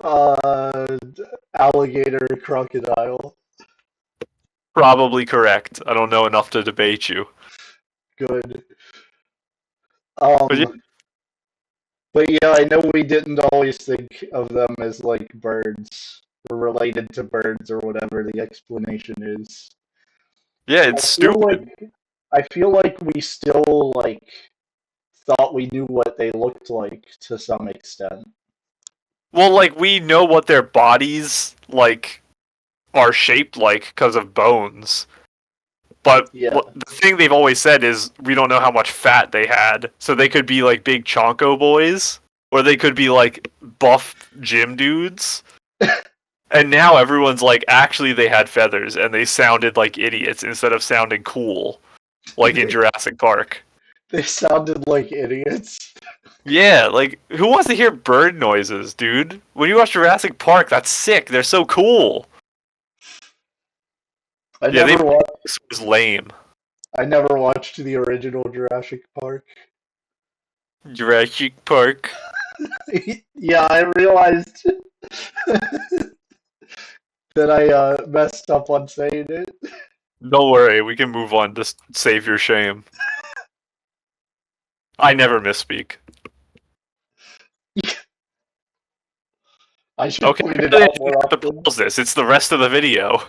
S1: uh, alligator, crocodile.
S2: Probably correct. I don't know enough to debate you.
S1: Good.
S2: But yeah,
S1: Um, but yeah, I know we didn't always think of them as like birds or related to birds or whatever the explanation is.
S2: yeah,
S1: I
S2: it's
S1: feel
S2: stupid.
S1: like I feel like we still like thought we knew what they looked like to some extent.
S2: Well, like we know what their bodies like are shaped like because of bones. But
S1: Yeah.
S2: the thing they've always said is we don't know how much fat they had. So they could be like big chonko boys, or they could be like buff gym dudes. And now everyone's like, actually, they had feathers and they sounded like idiots instead of sounding cool, like in
S1: they,
S2: Jurassic Park.
S1: they sounded like idiots.
S2: Yeah, like who wants to hear bird noises, dude? When you watch Jurassic Park, that's sick. They're so cool.
S1: I
S2: Yeah,
S1: never watched
S2: this was lame.
S1: I never watched the original Jurassic Park.
S2: Jurassic Park.
S1: Yeah, I realized that I messed up on saying it.
S2: Don't worry, we can move on. Just save your shame. I never misspeak.
S1: I should
S2: Okay,
S1: point
S2: I
S1: it
S2: really
S1: out more
S2: have to
S1: often.
S2: pause this. It's the rest of the video.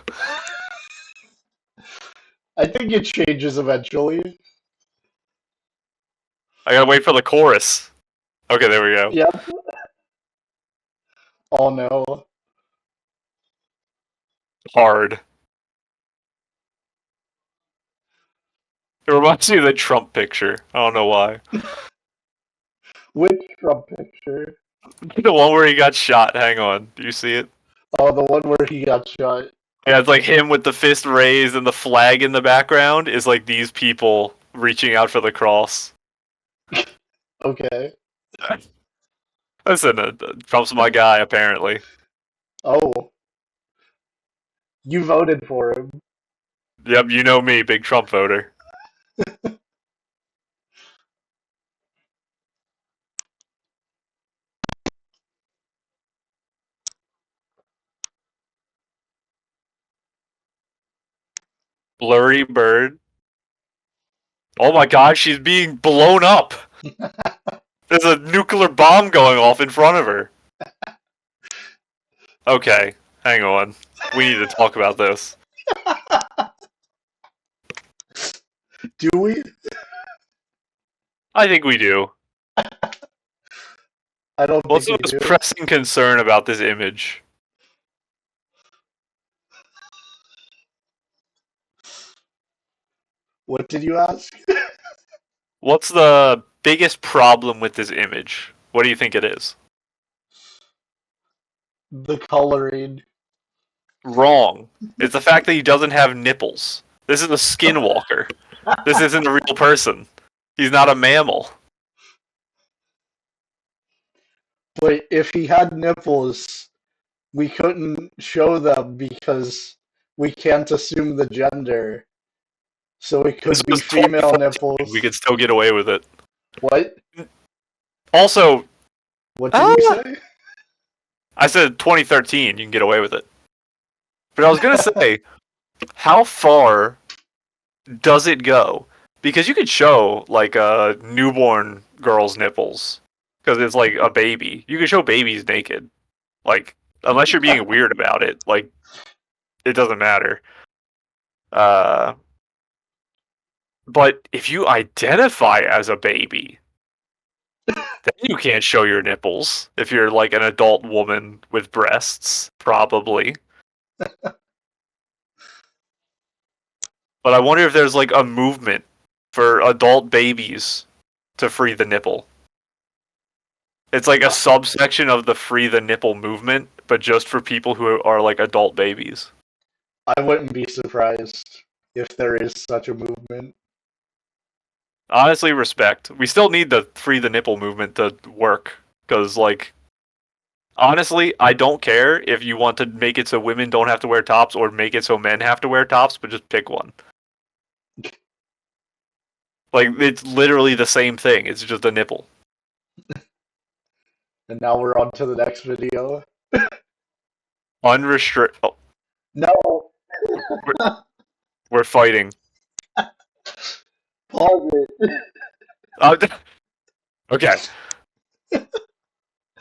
S1: I think it changes eventually.
S2: I gotta wait for the chorus. Okay, there we go.
S1: Yeah. Oh no.
S2: Hard. It reminds me of the Trump picture. I don't know why.
S1: Which Trump picture?
S2: The one where he got shot. Hang on. Do you see it?
S1: Oh, the one where he got shot.
S2: Yeah, it's like him with the fist raised and the flag in the background is like these people reaching out for the cross.
S1: Okay.
S2: Listen, Trump's my guy, apparently.
S1: Oh. You voted for him.
S2: Yep, you know me, big Trump voter. Blurry bird. Oh my god, she's being blown up! There's a nuclear bomb going off in front of her. Okay, hang on. We need to talk about this.
S1: Do we?
S2: I think we do.
S1: I don't
S2: What's
S1: think
S2: the
S1: we
S2: most
S1: do.
S2: pressing concern about this image?
S1: What did you ask?
S2: What's the biggest problem with this image? What do you think it is?
S1: The coloring.
S2: Wrong. It's the fact that he doesn't have nipples. This is a skinwalker. This isn't a real person. He's not a mammal.
S1: But if he had nipples, we couldn't show them because we can't assume the gender. So it
S2: This
S1: could be
S2: was
S1: female
S2: 2014. We
S1: nipples.
S2: could still get away with it.
S1: What?
S2: Also,
S1: What did you say?
S2: I said 2013. You can get away with it. But I was gonna say, how far does it go? Because you could show like a newborn girl's nipples because it's like a baby. You can show babies naked, like unless you're being weird about it. Like it doesn't matter. Uh, but if you identify as a baby, then you can't show your nipples. If you're like an adult woman with breasts, probably. But I wonder if there's like a movement for adult babies to free the nipple. It's like a subsection of the free the nipple movement, but just for people who are like adult babies.
S1: I wouldn't be surprised if there is such a movement.
S2: Honestly, respect. We still need the free the nipple movement to work. Because, like, honestly, I don't care if you want to make it so women don't have to wear tops or make it so men have to wear tops, but just pick one. Like, it's literally the same thing. It's just a nipple.
S1: And now we're on to the next video.
S2: Unrestricted. Oh,
S1: No!
S2: we're fighting.
S1: Pause it.
S2: Okay.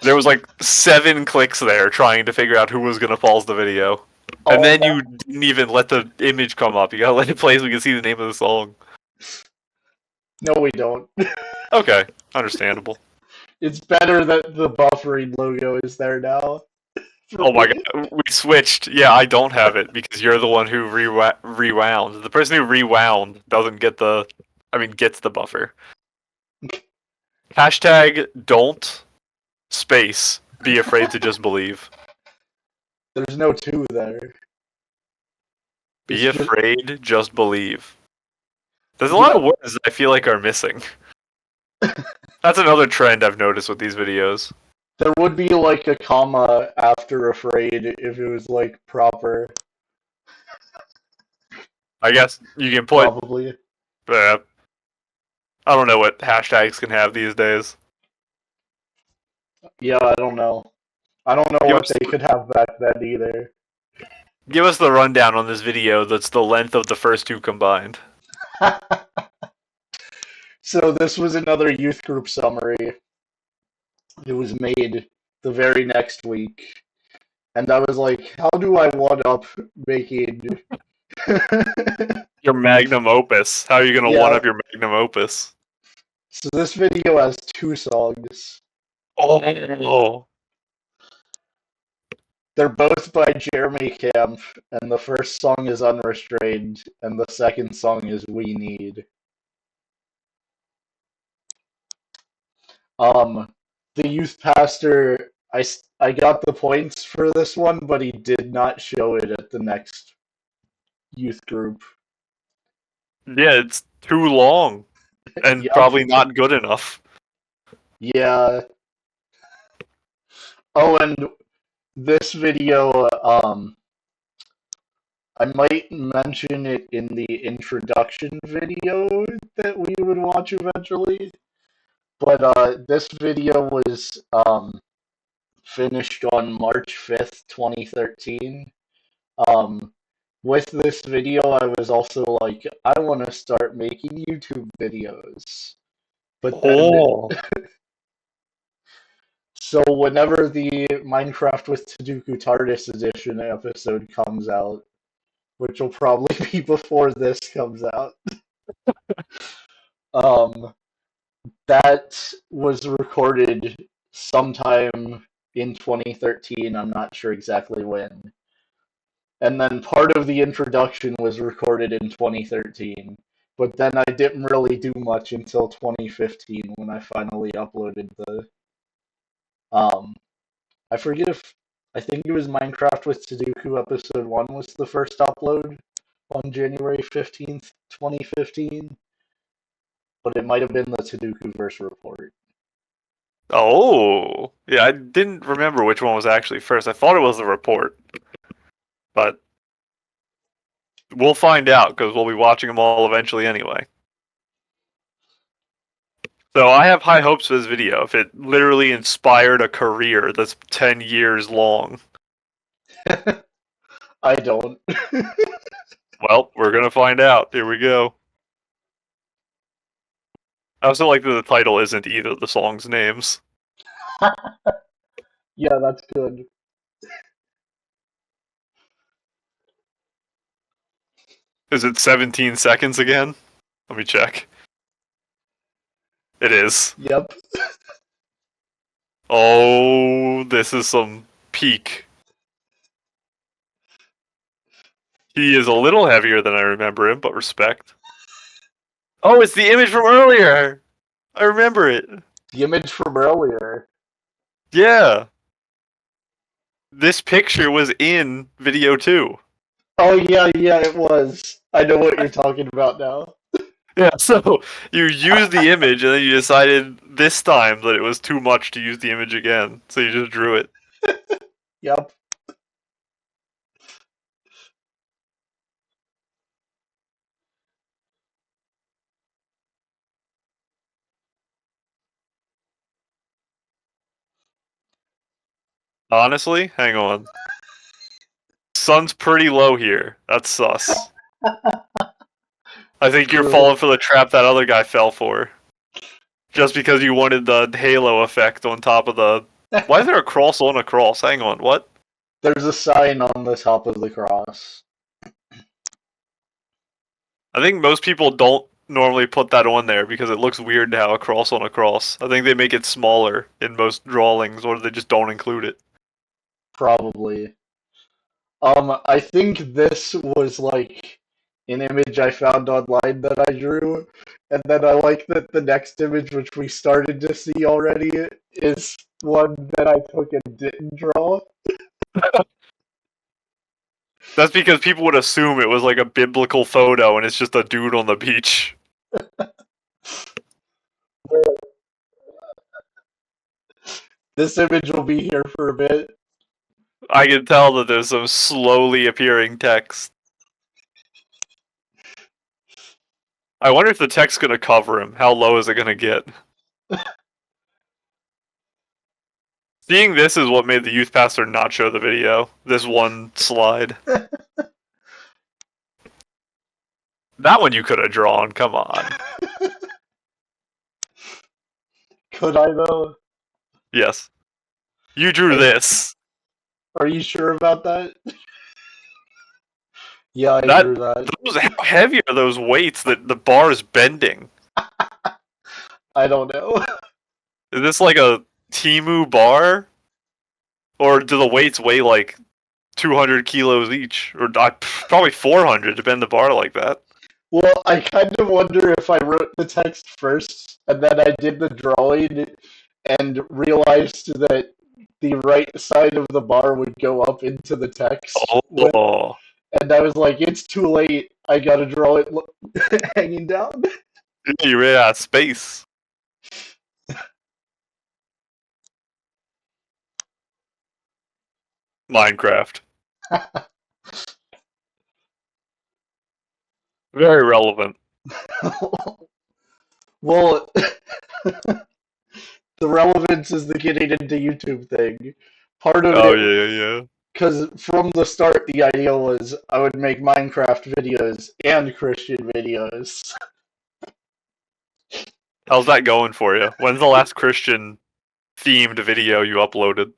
S2: There was like 7 clicks there trying to figure out who was going to pause the video. And then you didn't even let the image come up. You gotta let it play so we can see the name of the song.
S1: No, we don't.
S2: Okay, understandable.
S1: It's better that the buffering logo is there now.
S2: Oh my god, we switched. Yeah, I don't have it because you're the one who rewound. The person who rewound doesn't get the, gets the buffer. Hashtag don't space be afraid to just believe.
S1: There's no 2 there.
S2: Be
S1: It's
S2: afraid, just believe. There's a lot of words that I feel like are missing. That's another trend I've noticed with these videos.
S1: There would be like a comma after afraid if it was like proper.
S2: I guess you can put.
S1: Probably.
S2: I don't know what hashtags can have these days.
S1: Yeah, I don't know. I don't know what they could have back then either.
S2: Give us the rundown on this video that's the length of the first 2 combined.
S1: So this was another youth group summary. It was made the very next week. And I was like, how do I one up making
S2: Your magnum opus. How are you going to one up your magnum opus?
S1: So this video has 2 songs.
S2: Oh.
S1: They're both by Jeremy Camp, and the first song is Unrestrained, and the second song is We Need. The youth pastor, I got the points for this one, but he did not show it at the next youth group.
S2: Yeah, it's too long, and
S1: Yep.
S2: probably not good enough.
S1: Yeah. Oh, and this video, I might mention it in the introduction video that we would watch eventually. But this video was finished on March 5th, 2013. Um, with this video, I was also like, I want to start making YouTube videos. But then,
S2: Oh.
S1: so whenever the Minecraft with Sudoku TARDIS edition episode comes out, which will probably be before this comes out, um, that was recorded sometime in 2013. I'm not sure exactly when. And then part of the introduction was recorded in 2013. But then I didn't really do much until 2015 when I finally uploaded the um I forget if I think it was Minecraft with Sudoku episode 1 was the first upload on January 15th, 2015, but it might have been the Sudoku verse report.
S2: Oh. Yeah, I didn't remember which one was actually first. I thought it was the report, but we'll find out because we'll be watching them all eventually anyway. So I have high hopes for this video. If it literally inspired a career that's 10 years long,
S1: I don't.
S2: well, we're gonna find out. Here we go. I also like that the title isn't either of the songs' names.
S1: Yeah, that's good.
S2: Is it 17 seconds again? Let me check. It is.
S1: Yep.
S2: Oh, this is some peak. He is a little heavier than I remember him, but respect. Oh, it's the image from earlier! I remember it.
S1: The image from earlier.
S2: Yeah. This picture was in video 2.
S1: Oh yeah, yeah, it was. I know what you're talking about now.
S2: Yeah, so you used the image and then you decided this time that it was too much to use the image again. So you just drew it.
S1: Yep.
S2: Honestly, hang on. Sun's pretty low here. That's sus. I think you're
S1: True.
S2: falling for the trap that other guy fell for. Just because you wanted the halo effect on top of the... Why is there a cross on a cross? Hang on, what?
S1: There's a sign on the top of the cross.
S2: I think most people don't normally put that on there because it looks weird to have a cross on a cross. I think they make it smaller in most drawings or they just don't include it.
S1: Probably. I think this was like an image I found online that I drew, and then I like that the next image, which we started to see already, is one that I took and didn't draw.
S2: That's because people would assume it was like a biblical photo and it's just a dude on the beach.
S1: This image will be here for a bit.
S2: I can tell that there's some slowly appearing text. I wonder if the text's gonna cover him. How low is it gonna get? Seeing this is what made the youth pastor not show the video. This one slide. That one you could have drawn, come on.
S1: Could I though?
S2: Yes. You drew
S1: Are,
S2: this.
S1: are you sure about that? Yeah, I
S2: That
S1: drew that.
S2: how heavy are those weights that the bar is bending?
S1: I don't know.
S2: Is this like a Timu bar? Or do the weights weigh like 200 kilos each? Or probably 400 to bend the bar like that.
S1: Well, I kind of wonder if I wrote the text first and then I did the drawing and realized that the right side of the bar would go up into the text
S2: Oh.
S1: and I was like, it's too late. I gotta draw it hanging down.
S2: You ran out of space. Minecraft. Very relevant.
S1: Well, the relevance is the getting into YouTube thing. Part of
S2: Oh
S1: it,
S2: yeah, yeah.
S1: because from the start, the idea was I would make Minecraft videos and Christian videos.
S2: How's that going for you? When's the last Christian themed video you uploaded?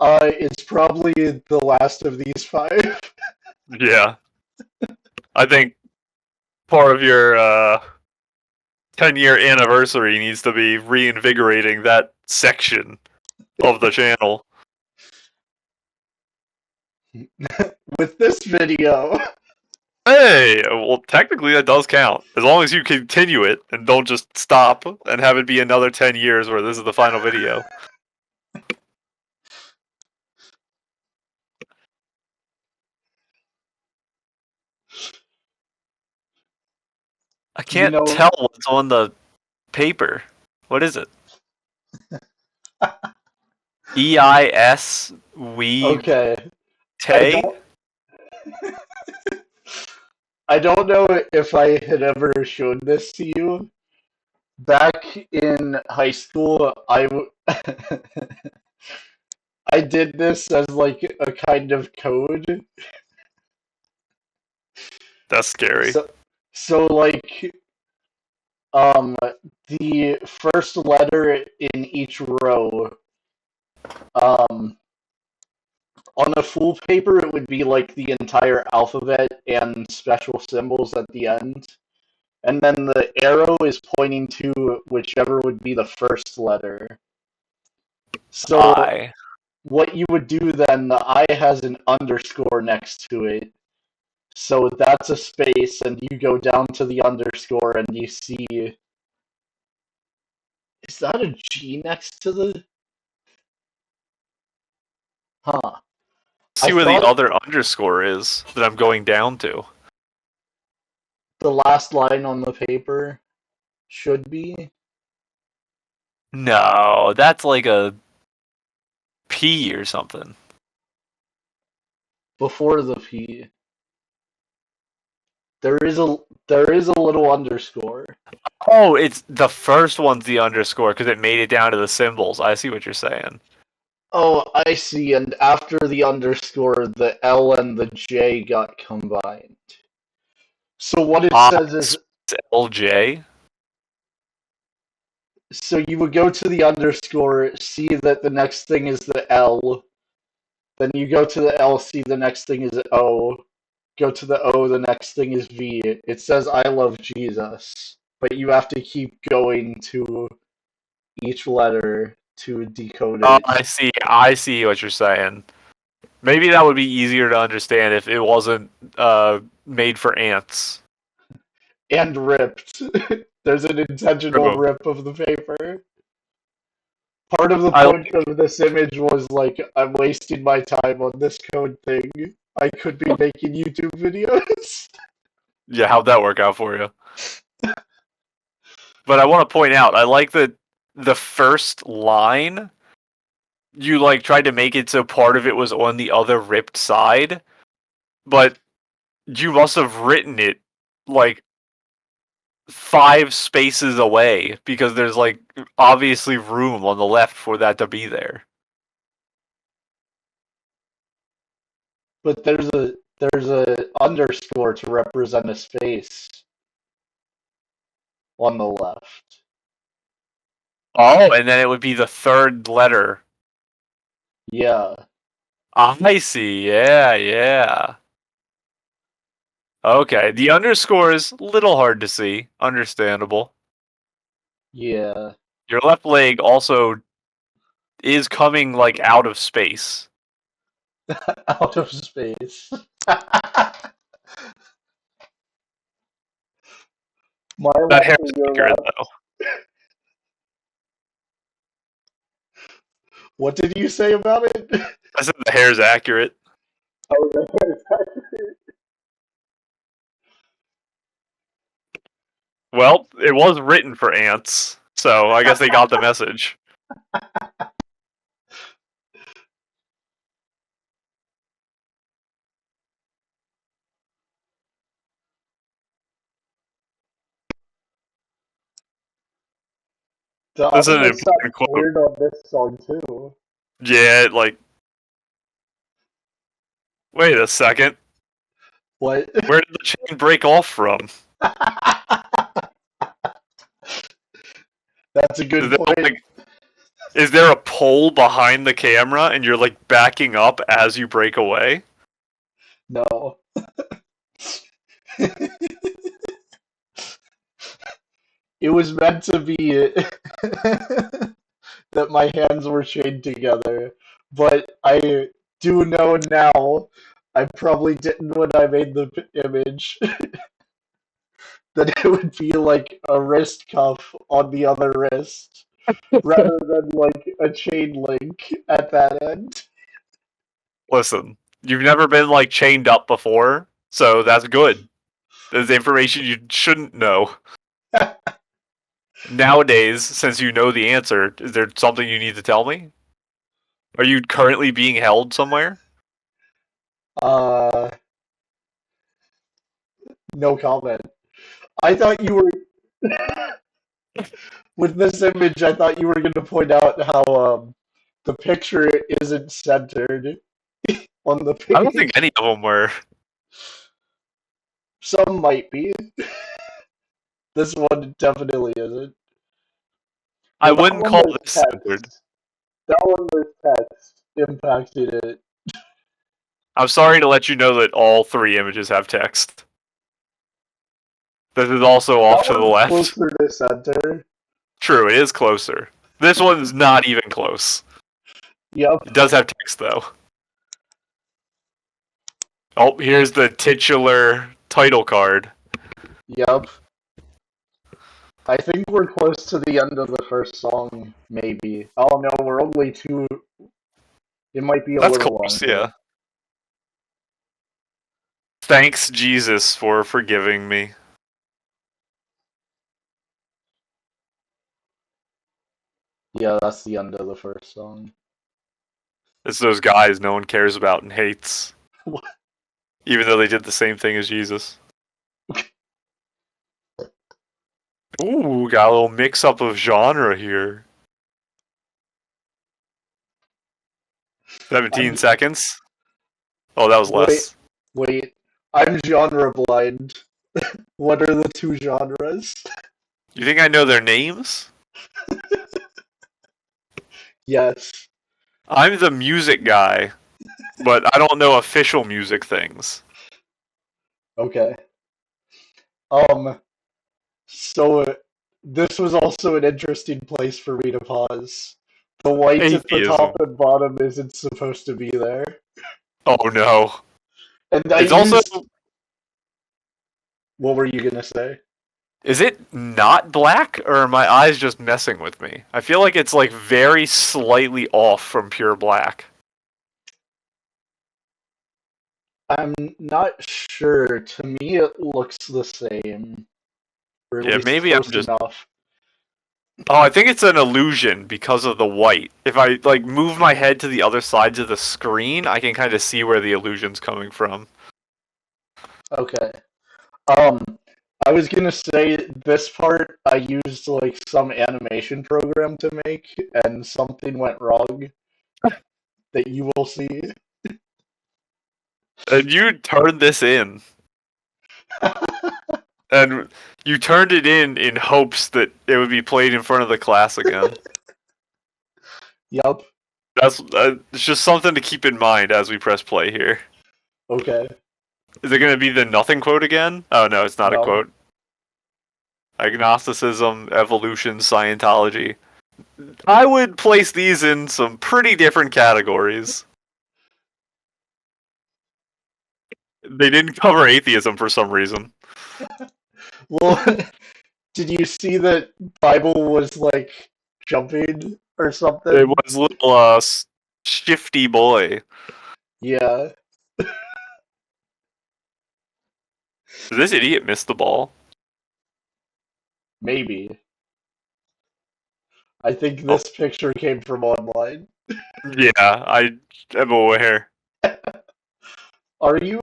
S1: It's probably the last of these five.
S2: Yeah, I think part of your 10-year anniversary needs to be reinvigorating that section of the channel.
S1: With this video,
S2: Hey, well, technically that does count. As long as you continue it and don't just stop and have it be another 10 years where this is the final video. I
S1: you
S2: can't
S1: know,
S2: tell what's on the paper. What is it? EIS we
S1: okay, I
S2: Tay?
S1: don't, I don't know if I had ever shown this to you. Back in high school, I did this as like a kind of code.
S2: That's scary.
S1: So, so like, um, the first letter in each row, um, on a full paper, it would be like the entire alphabet and special symbols at the end. And then the arrow is pointing to whichever would be the first letter. So
S2: I.
S1: what you would do then, the I has an underscore next to it. So that's a space, and you go down to the underscore and you see. Is that a G next to the. Huh. I
S2: See where the
S1: thought
S2: other underscore is that I'm going down to.
S1: the last line on the paper should be
S2: No, that's like a P or something.
S1: before the P. There is a there is a little underscore.
S2: Oh, it's the first one's the underscore because it made it down to the symbols. I see what you're saying.
S1: Oh, I see. And after the underscore, the L and the J got combined. So what it
S2: I
S1: says is,
S2: LJ.
S1: so you would go to the underscore, see that the next thing is the L, then you go to the L, see the next thing is O, go to the O, the next thing is V. It says I love Jesus, but you have to keep going to each letter to decode
S2: Oh,
S1: it.
S2: I see. I see what you're saying. Maybe that would be easier to understand if it wasn't made for ants.
S1: And ripped. There's an intentional
S2: True.
S1: rip of the paper. Part of the
S2: I
S1: point of this image was like, I'm wasting my time on this code thing. I could be making YouTube videos.
S2: Yeah, how'd that work out for you? But I want to point out, I like that the first line you like tried to make it so part of it was on the other ripped side, but you must have written it like 5 spaces away because there's like obviously room on the left for that to be there.
S1: But there's a underscore to represent a space on the left.
S2: Oh, and then it would be the third letter.
S1: Yeah,
S2: I see. Yeah, yeah. Okay, the underscore is a little hard to see. Understandable.
S1: yeah.
S2: Your left leg also is coming like out of space.
S1: Out of space. My
S2: That
S1: left
S2: hair
S1: or
S2: is
S1: your
S2: accurate
S1: left?
S2: though.
S1: What did you say about it?
S2: I said the hair is accurate.
S1: Oh, the
S2: Well, it was written for ants, so I guess they got the message.
S1: The
S2: This is an
S1: audio sounds
S2: important quote.
S1: weird on this song too.
S2: Yeah, like, wait a second.
S1: What?
S2: Where did the chain break off from?
S1: That's a
S2: Is
S1: good
S2: there,
S1: point.
S2: like, is there a pole behind the camera and you're like backing up as you break away?
S1: No. It was meant to be that my hands were chained together, but I do know now, I probably didn't when I made the image, that it would be like a wrist cuff on the other wrist, rather than like a chain link at that end.
S2: Listen, you've never been like chained up before, so that's good. There's information you shouldn't know. Nowadays, since you know the answer, is there something you need to tell me? Are you currently being held somewhere?
S1: uh, no comment. I thought you were with this image. I thought you were going to point out how the picture isn't centered on the
S2: I don't think
S1: page.
S2: any of them were.
S1: Some might be. This one definitely isn't.
S2: I
S1: Well, that
S2: wouldn't
S1: one
S2: call
S1: there's
S2: this centered.
S1: text. That one there's text impacted it.
S2: I'm sorry to let you know that all three images have text. This is also
S1: That
S2: off to the
S1: one's
S2: left.
S1: closer to center.
S2: True, it is closer. This one's not even close.
S1: Yep,
S2: It does have text though. Oh, here's the titular title card.
S1: yep. I think we're close to the end of the first song, maybe. Oh no, we're only two. It might be a
S2: That's
S1: little
S2: close,
S1: longer.
S2: yeah. Thanks, Jesus, for forgiving me.
S1: Yeah, that's the end of the first song.
S2: It's those guys no one cares about and hates. Even though they did the same thing as Jesus. Ooh, got a little mix up of genre here. 17
S1: I'm
S2: seconds? Oh, that was
S1: wait,
S2: less.
S1: wait. I'm genre blind. What are the two genres?
S2: You think I know their names?
S1: Yes.
S2: I'm the music guy, but I don't know official music things.
S1: Okay. So this was also an interesting place for me to pause. The white at the top
S2: Atheism.
S1: and bottom isn't supposed to be there.
S2: Oh no.
S1: And I
S2: It's also.
S1: used. What were you gonna say?
S2: Is it not black, or are my eyes just messing with me? I feel like it's like very slightly off from pure black.
S1: I'm not sure. To me, it looks the same, or at
S2: Yeah,
S1: least
S2: maybe I'm
S1: close
S2: just.
S1: enough.
S2: Oh, I think it's an illusion because of the white. If I like move my head to the other sides of the screen, I can kind of see where the illusion's coming from.
S1: Okay. Um, I was gonna say this part I used like some animation program to make, and something went wrong that you will see.
S2: And you turned this in, and you turned it in hopes that it would be played in front of the class again.
S1: Yup.
S2: That's it's just something to keep in mind as we press play here.
S1: Okay.
S2: Is it going to be the nothing quote again? Oh no, it's not a
S1: No.
S2: quote. Agnosticism, evolution, Scientology. I would place these in some pretty different categories. They didn't cover atheism for some reason.
S1: Well, did you see that Bible was like jumping or
S2: It
S1: something?
S2: was little shifty boy.
S1: Yeah,
S2: Did this idiot miss the ball?
S1: maybe. I think
S2: Oh,
S1: this picture came from online.
S2: yeah, I am aware.
S1: Are you?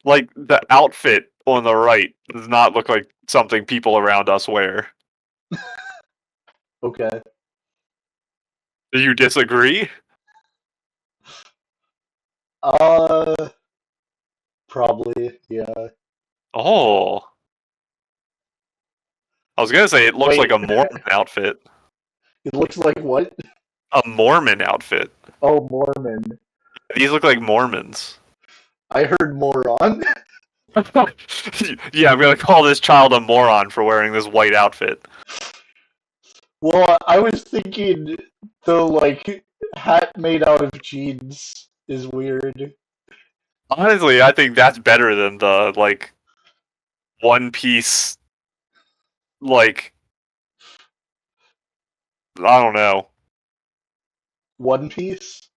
S2: Like the outfit on the right does not look like something people around us wear.
S1: Okay.
S2: Do you disagree?
S1: Uh, Probably, yeah.
S2: Oh, I was gonna say it looks like
S1: Wait,
S2: a Mormon outfit.
S1: it looks like what?
S2: A Mormon outfit.
S1: Oh, Mormon.
S2: These look like Mormons.
S1: I heard moron.
S2: Yeah, I'm gonna call this child a moron for wearing this white outfit.
S1: Well, I was thinking the like hat made out of jeans is weird.
S2: Honestly, I think that's better than the like one piece. Like I don't know.
S1: One Piece?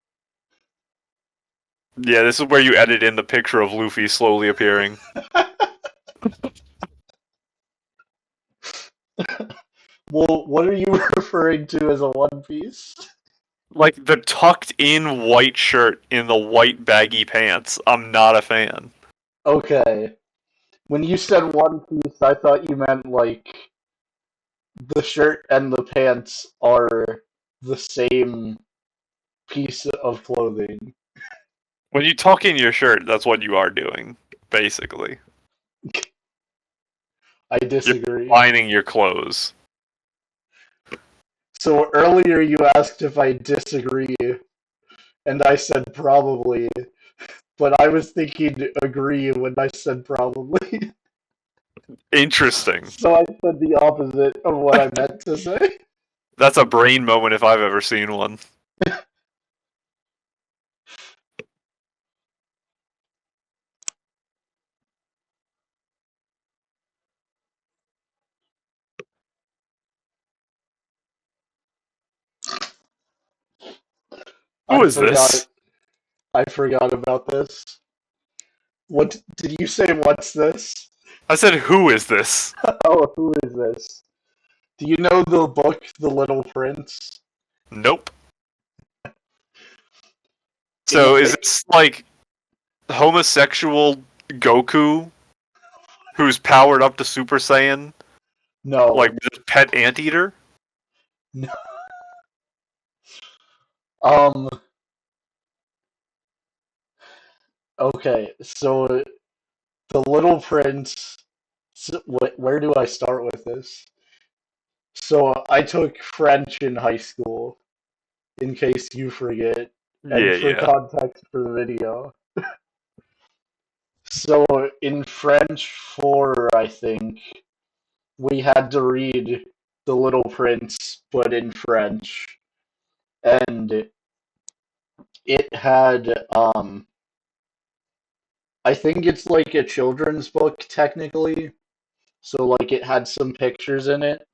S2: Yeah, this is where you edit in the picture of Luffy slowly appearing.
S1: Well, what are you referring to as a One Piece?
S2: Like the tucked in white shirt in the white baggy pants. I'm not a fan.
S1: Okay. When you said One Piece, I thought you meant like the shirt and the pants are the same piece of clothing.
S2: When you tuck in your shirt, that's what you are doing, basically.
S1: I
S2: You're
S1: disagree.
S2: lining your clothes.
S1: So earlier you asked if I disagree, and I said probably, but I was thinking agree when I said probably.
S2: Interesting.
S1: So I said the opposite of what I meant to say.
S2: That's a brain moment if I've ever seen one.
S1: I
S2: Who is
S1: forgot
S2: this?
S1: I forgot about this. What did you say what's this?
S2: I said, who is this?
S1: Oh, who is this? Do you know the book The Little Prince?
S2: Nope.
S1: In the
S2: So is
S1: pic
S2: this like homosexual Goku who's powered up to Super Saiyan, like
S1: No.
S2: with his pet anteater?
S1: No. Um okay, so The Little Prince, where do I start with this? So I took French in high school, in case you forget, and
S2: Yeah,
S1: for
S2: yeah.
S1: context for the video. So in French 4, I think, we had to read The Little Prince, but in French. And it had, I think it's like a children's book, technically. So, like, it had some pictures in it.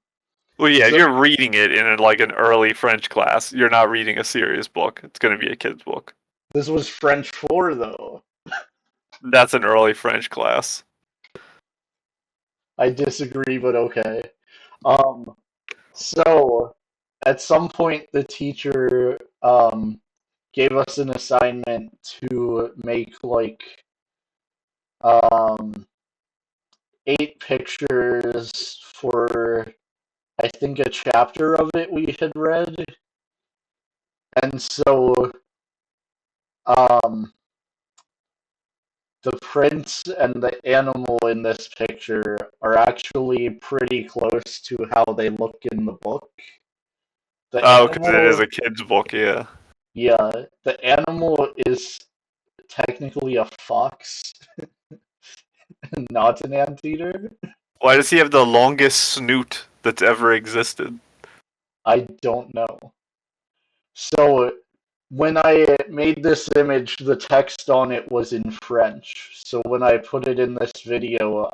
S2: Well, yeah, if
S1: So,
S2: you're reading it in like an early French class, you're not reading a serious book. It's going to be a kid's book.
S1: this was French 4, though.
S2: That's an early French class.
S1: I disagree, but okay. Um, so at some point the teacher gave us an assignment to make like um 8 pictures for I think a chapter of it we had read. And so um the prince and the animal in this picture are actually pretty close to how they look in the book. The
S2: Oh, because it is
S1: animal,
S2: a kid's book, yeah.
S1: yeah, the animal is technically a fox, not an anteater.
S2: Why does he have the longest snoot that's ever existed?
S1: I don't know. So when I made this image, the text on it was in French. So when I put it in this video,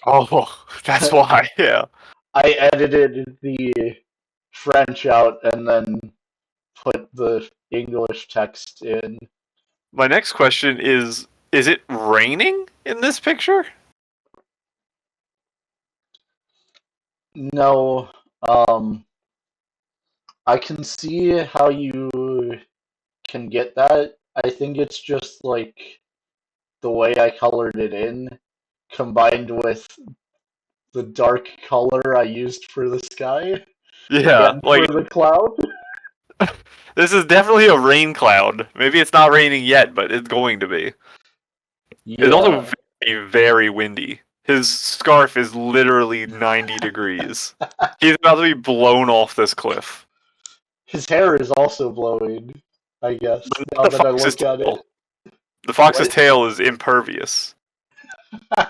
S2: Oh, that's why, yeah.
S1: I edited the French out and then put the English text in.
S2: My next question is it raining in this picture?
S1: No, um, I can see how you can get that. I think it's just like the way I colored it in. combined with the dark color I used for the sky
S2: Yeah,
S1: and for
S2: like
S1: the cloud.
S2: this is definitely a rain cloud. Maybe it's not raining yet, but it's going to be. It's also
S1: Yeah.
S2: very, very windy. His scarf is literally 90 degrees. He's about to be blown off this cliff.
S1: His hair is also blowing, I guess,
S2: But
S1: now
S2: not the
S1: that I
S2: fox's
S1: look at
S2: tail.
S1: it.
S2: The fox's
S1: What?
S2: tail is impervious. I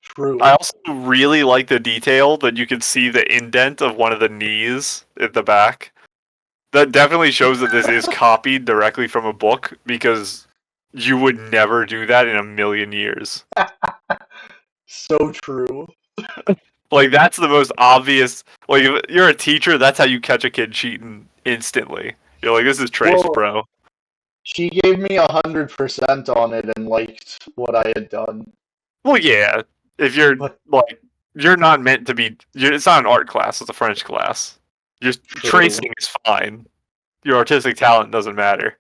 S1: True.
S2: also really like the detail that you can see the indent of one of the knees at the back. That definitely shows that this is copied directly from a book because you would never do that in a million years.
S1: So true.
S2: Like that's the most obvious. Like if you're a teacher, that's how you catch a kid cheating instantly. You're like, this is traced,
S1: Well,
S2: bro.
S1: she gave me 100% on it and liked what I had done.
S2: Well, yeah. If you're
S1: But
S2: like, you're not meant to be. It's not an art class. It's a French class. Just
S1: true.
S2: tracing is fine. Your artistic talent doesn't matter.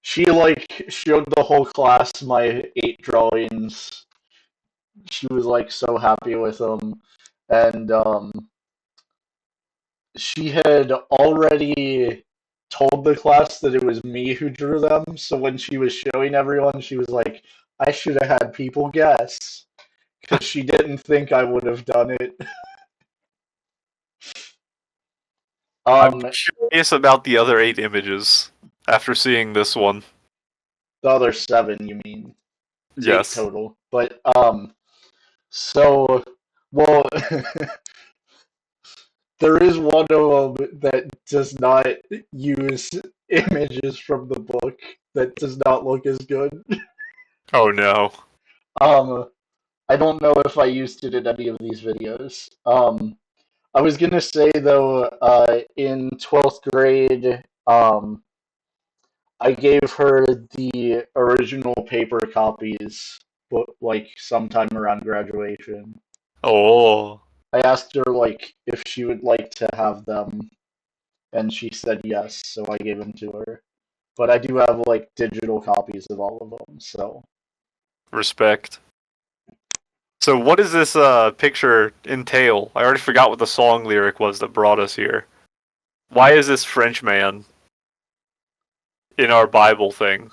S1: She like showed the whole class my 8 drawings. She was like so happy with them, and she had already told the class that it was me who drew them. So when she was showing everyone, she was like, "I should have had people guess," because she didn't think I would have done it.
S2: I'm
S1: Um,
S2: curious about the other 8 images after seeing this one.
S1: the other seven, you mean? It's eight
S2: Yes.
S1: total. But so well, there is one of them that does not use images from the book that does not look as good.
S2: Oh no.
S1: Um, I don't know if I used it in any of these videos. I was gonna say though, in 12th grade, I gave her the original paper copies, but like sometime around graduation.
S2: Oh.
S1: I asked her like if she would like to have them, and she said yes, so I gave them to her. But I do have like digital copies of all of them, so
S2: Respect. So what does this picture entail? I already forgot what the song lyric was that brought us here. Why is this French man in our Bible thing?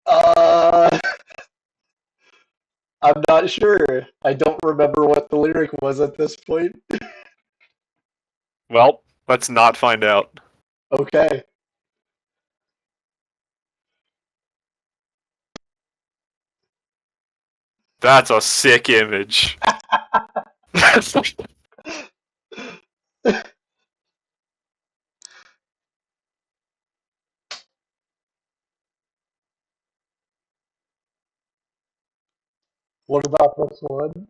S1: uh I'm not sure. I don't remember what the lyric was at this point.
S2: Well, let's not find out.
S1: Okay.
S2: That's a sick image.
S1: What about this one?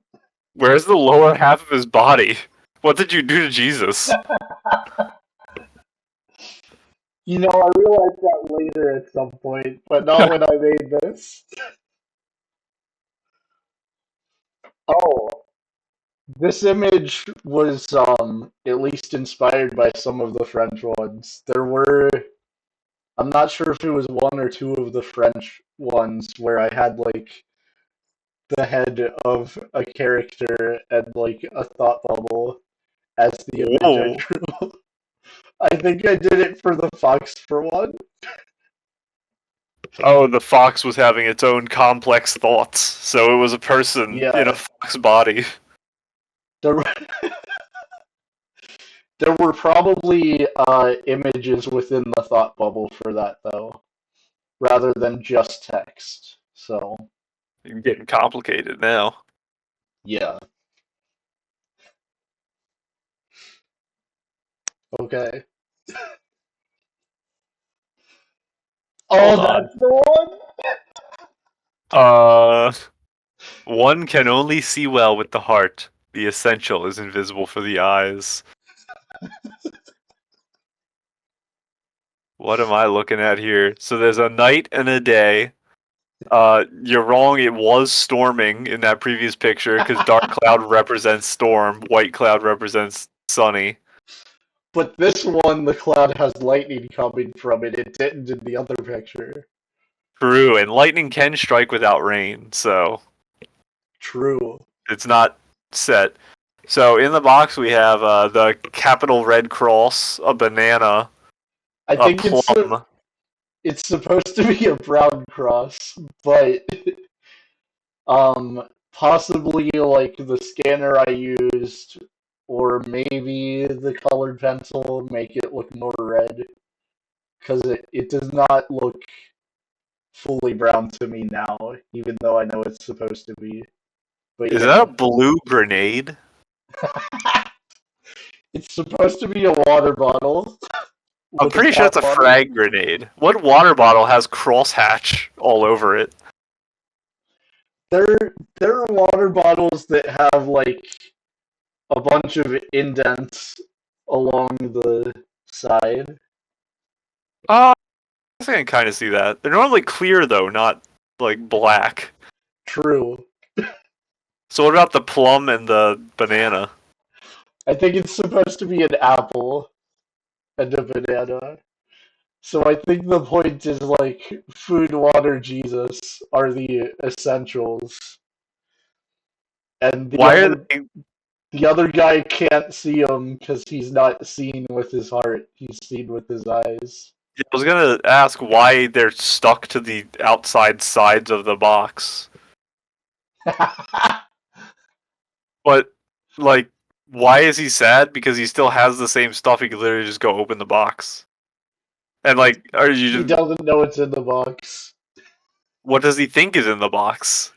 S2: Where's the lower half of his body? What did you do to Jesus?
S1: You know, I realized that later at some point, but not when I made this. Oh, this image was at least inspired by some of the French ones. I'm not sure if it was one or two of the French ones where I had like the head of a character and like a thought bubble as the image I
S2: Whoa.
S1: drew. I think I did it for the fox for one.
S2: Oh, the fox was having its own complex thoughts, so it was a person in a
S1: Yeah,
S2: fox body.
S1: there were, there were probably images within the thought bubble for that though, rather than just text. So
S2: Getting complicated now.
S1: yeah, okay. Oh,
S2: Hold on.
S1: that's the one.
S2: Uh, one can only see well with the heart. The essential is invisible for the eyes. What am I looking at here? So there's a night and a day. You're wrong. It was storming in that previous picture because dark cloud represents storm, white cloud represents sunny.
S1: But this one, the cloud has lightning coming from it. It didn't in the other picture.
S2: True, and lightning can strike without rain, so
S1: True.
S2: it's not set. So in the box we have the capital red cross, a banana,
S1: I
S2: a
S1: think
S2: plum.
S1: it's supposed to be a brown cross, but possibly like the scanner I used, or maybe the colored pencil make it look more red, because it does not look fully brown to me now, even though I know it's supposed to be. But
S2: Is that a
S1: yeah.
S2: blue grenade?
S1: It's supposed to be a water bottle
S2: I'm
S1: with a
S2: pretty sure
S1: cap
S2: it's a
S1: on it.
S2: frag grenade. What water bottle has crosshatch all over it?
S1: There are water bottles that have like a bunch of indents along the side.
S2: Oh, I think I can kind of see that. They're normally clear though, not like black.
S1: True.
S2: So what about the plum and the banana?
S1: I think it's supposed to be an apple and a banana. So I think the point is like food, water, Jesus are the essentials, and
S2: Why are they?
S1: the other guy can't see them because he's not seen with his heart. He's seen with his eyes.
S2: I was gonna ask why they're stuck to the outside sides of the box, but like, why is he sad? Because he still has the same stuff. He could literally just go open the box. And like, are you
S1: He
S2: just?
S1: doesn't know it's in the box.
S2: What does he think is in the box?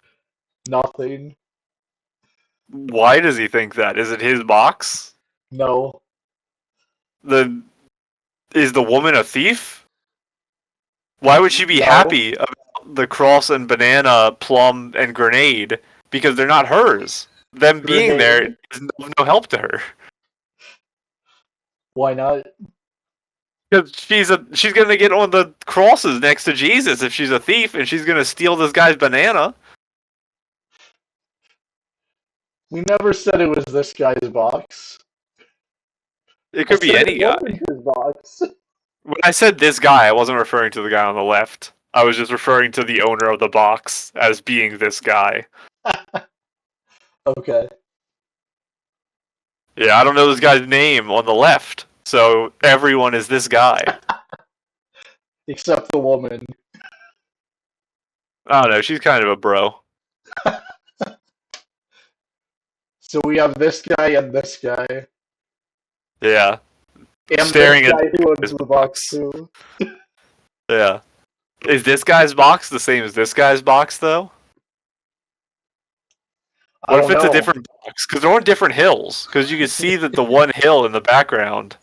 S1: Nothing.
S2: Why does he think that? Is it his box?
S1: No.
S2: The Is the woman a thief? Why would she be
S1: No.
S2: happy about the cross and banana, plum and grenade? Because they're not hers. Them being there
S1: Grenade.
S2: is no help to her.
S1: Why not?
S2: Because she's gonna get on the crosses next to Jesus if she's a thief, and she's gonna steal this guy's banana.
S1: We never said it was this guy's box.
S2: It
S1: I
S2: could be
S1: said it
S2: any guy.
S1: wasn't his box.
S2: When I said this guy, I wasn't referring to the guy on the left. I was just referring to the owner of the box as being this guy.
S1: Okay.
S2: Yeah, I don't know this guy's name on the left, so everyone is this guy.
S1: Except the woman.
S2: I don't know, she's kind of a bro.
S1: So we have this guy and this guy.
S2: Yeah,
S1: And this
S2: staring at
S1: guy who owns
S2: his
S1: the box
S2: box.
S1: too.
S2: Yeah. Is this guy's box the same as this guy's box, though?
S1: I
S2: What if
S1: don't
S2: it's a
S1: know.
S2: different box? Because they're on different hills. Because you can see that the one hill in the background.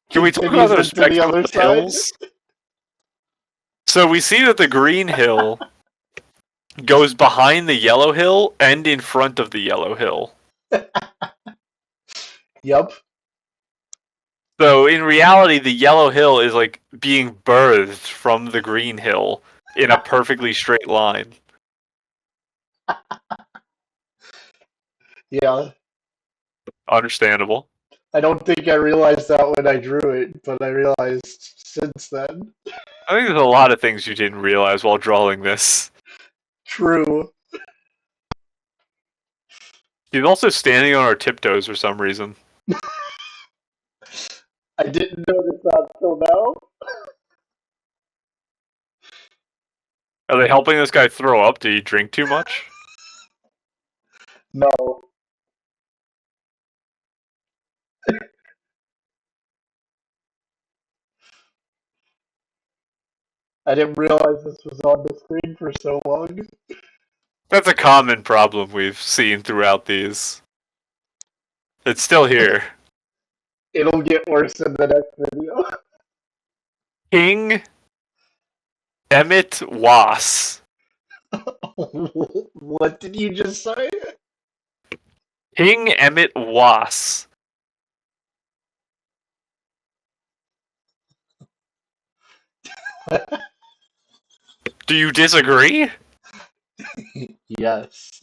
S2: Can we talk about
S1: Continues
S2: the
S1: into the
S2: spectrum
S1: other
S2: of the
S1: side.
S2: hills? So we see that the green hill goes behind the yellow hill and in front of the yellow hill.
S1: Yep.
S2: So in reality, the yellow hill is like being birthed from the green hill in a perfectly straight line.
S1: Yeah.
S2: Understandable.
S1: I don't think I realized that when I drew it, but I realized since then.
S2: I think there's a lot of things you didn't realize while drawing this.
S1: True.
S2: He's also standing on our tiptoes for some reason.
S1: I didn't notice that till now.
S2: Are they helping this guy throw up? Did he drink too much?
S1: No. I didn't realize this was on the screen for so long.
S2: That's a common problem we've seen throughout these. It's still here.
S1: It'll get worse in the next video.
S2: King Emmett Was.
S1: What did you just say?
S2: King Emmett Was. Do you disagree?
S1: Yes.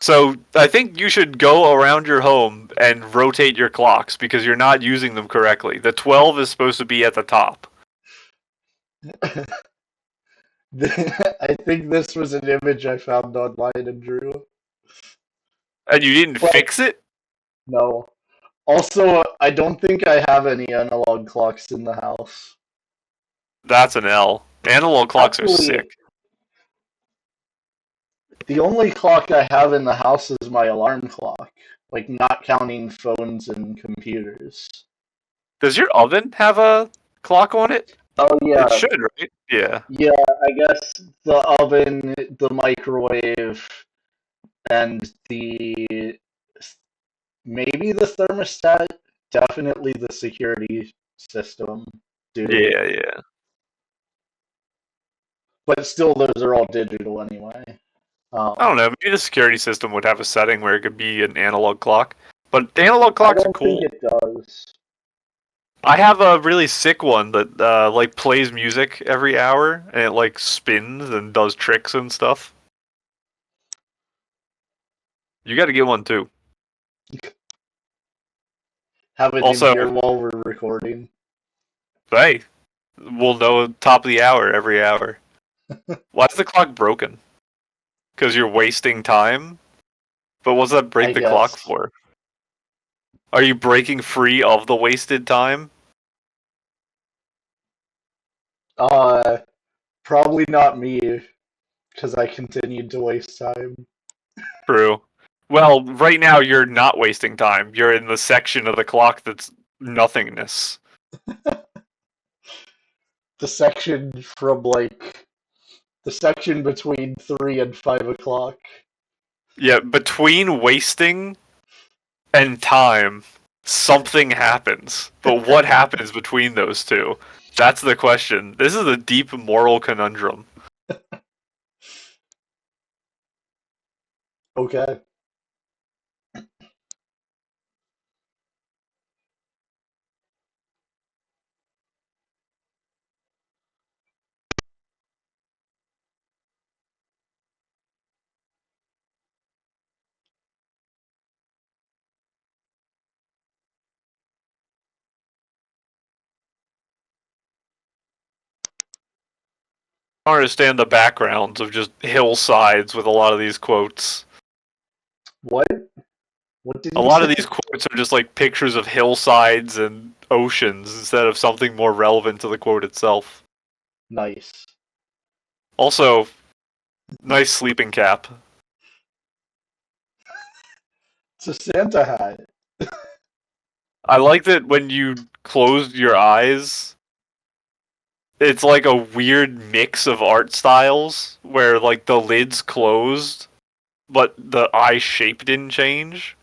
S2: So I think you should go around your home and rotate your clocks because you're not using them correctly. The 12 is supposed to be at the top.
S1: I think this was an image I found online and drew.
S2: And you didn't
S1: But
S2: fix it?
S1: no. Also, I don't think I have any analog clocks in the house.
S2: That's an L. Analog clocks are
S1: Actually,
S2: sick.
S1: the only clock I have in the house is my alarm clock, like not counting phones and computers.
S2: Does your oven have a clock on it?
S1: Oh
S2: It
S1: yeah,
S2: should, right? Yeah.
S1: yeah. I guess the oven, the microwave, and the maybe the thermostat, definitely the security system do.
S2: Yeah, yeah.
S1: But still, those are all digital anyway.
S2: I
S1: Um,
S2: don't know. Maybe the security system would have a setting where it could be an analog clock. But the analog
S1: I
S2: clocks are
S1: don't think
S2: cool.
S1: it does.
S2: I have a really sick one that like plays music every hour and it like spins and does tricks and stuff. You got to get one too.
S1: Have it in
S2: Also,
S1: here while we're recording.
S2: hey, we'll know top of the hour every hour. Why is the clock broken? Because you're wasting time? But what's that
S1: I
S2: break the clock
S1: guess.
S2: for? Are you breaking free of the wasted time?
S1: Uh, Probably not me, because I continued to waste time.
S2: True. Well, right now you're not wasting time. You're in the section of the clock that's nothingness.
S1: The section from like the section between 3 and 5 o'clock.
S2: Yeah, between wasting and time, something happens. But what happens between those two? That's the question. This is a deep moral conundrum.
S1: Okay.
S2: I don't understand the backgrounds of just hillsides with a lot of these quotes.
S1: What? What did
S2: A
S1: you
S2: lot of
S1: say?
S2: these quotes are just like pictures of hillsides and oceans instead of something more relevant to the quote itself.
S1: Nice.
S2: Also, nice sleeping cap.
S1: It's a Santa hat.
S2: I like that when you closed your eyes, it's like a weird mix of art styles where like the lid's closed, but the eye shape didn't change.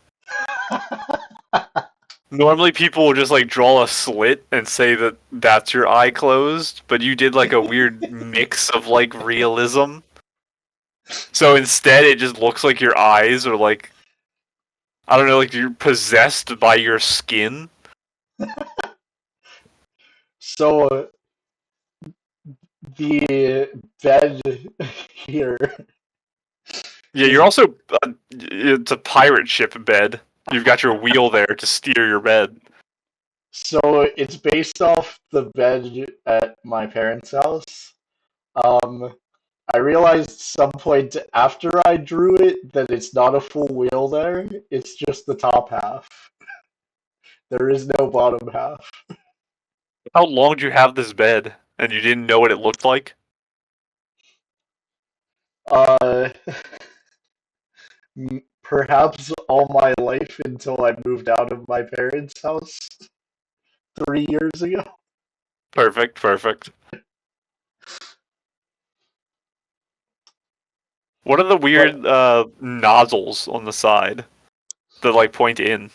S2: Normally people will just like draw a slit and say that that's your eye closed, but you did like a weird mix of like realism. So instead it just looks like your eyes are like I don't know, like you're possessed by your skin.
S1: So the bed here.
S2: Yeah,
S1: Is
S2: you're also it's a pirate ship bed. You've got your wheel there to steer your bed.
S1: so it's based off the bed at my parents' house. Um, I realized some point after I drew it that it's not a full wheel there. It's just the top half. There is no bottom half.
S2: How long do you have this bed and you didn't know what it looked like?
S1: Uh, Perhaps all my life until I moved out of my parents' house 3 years ago.
S2: Perfect, perfect. What are the
S1: But
S2: weird nozzles on the side that like point in?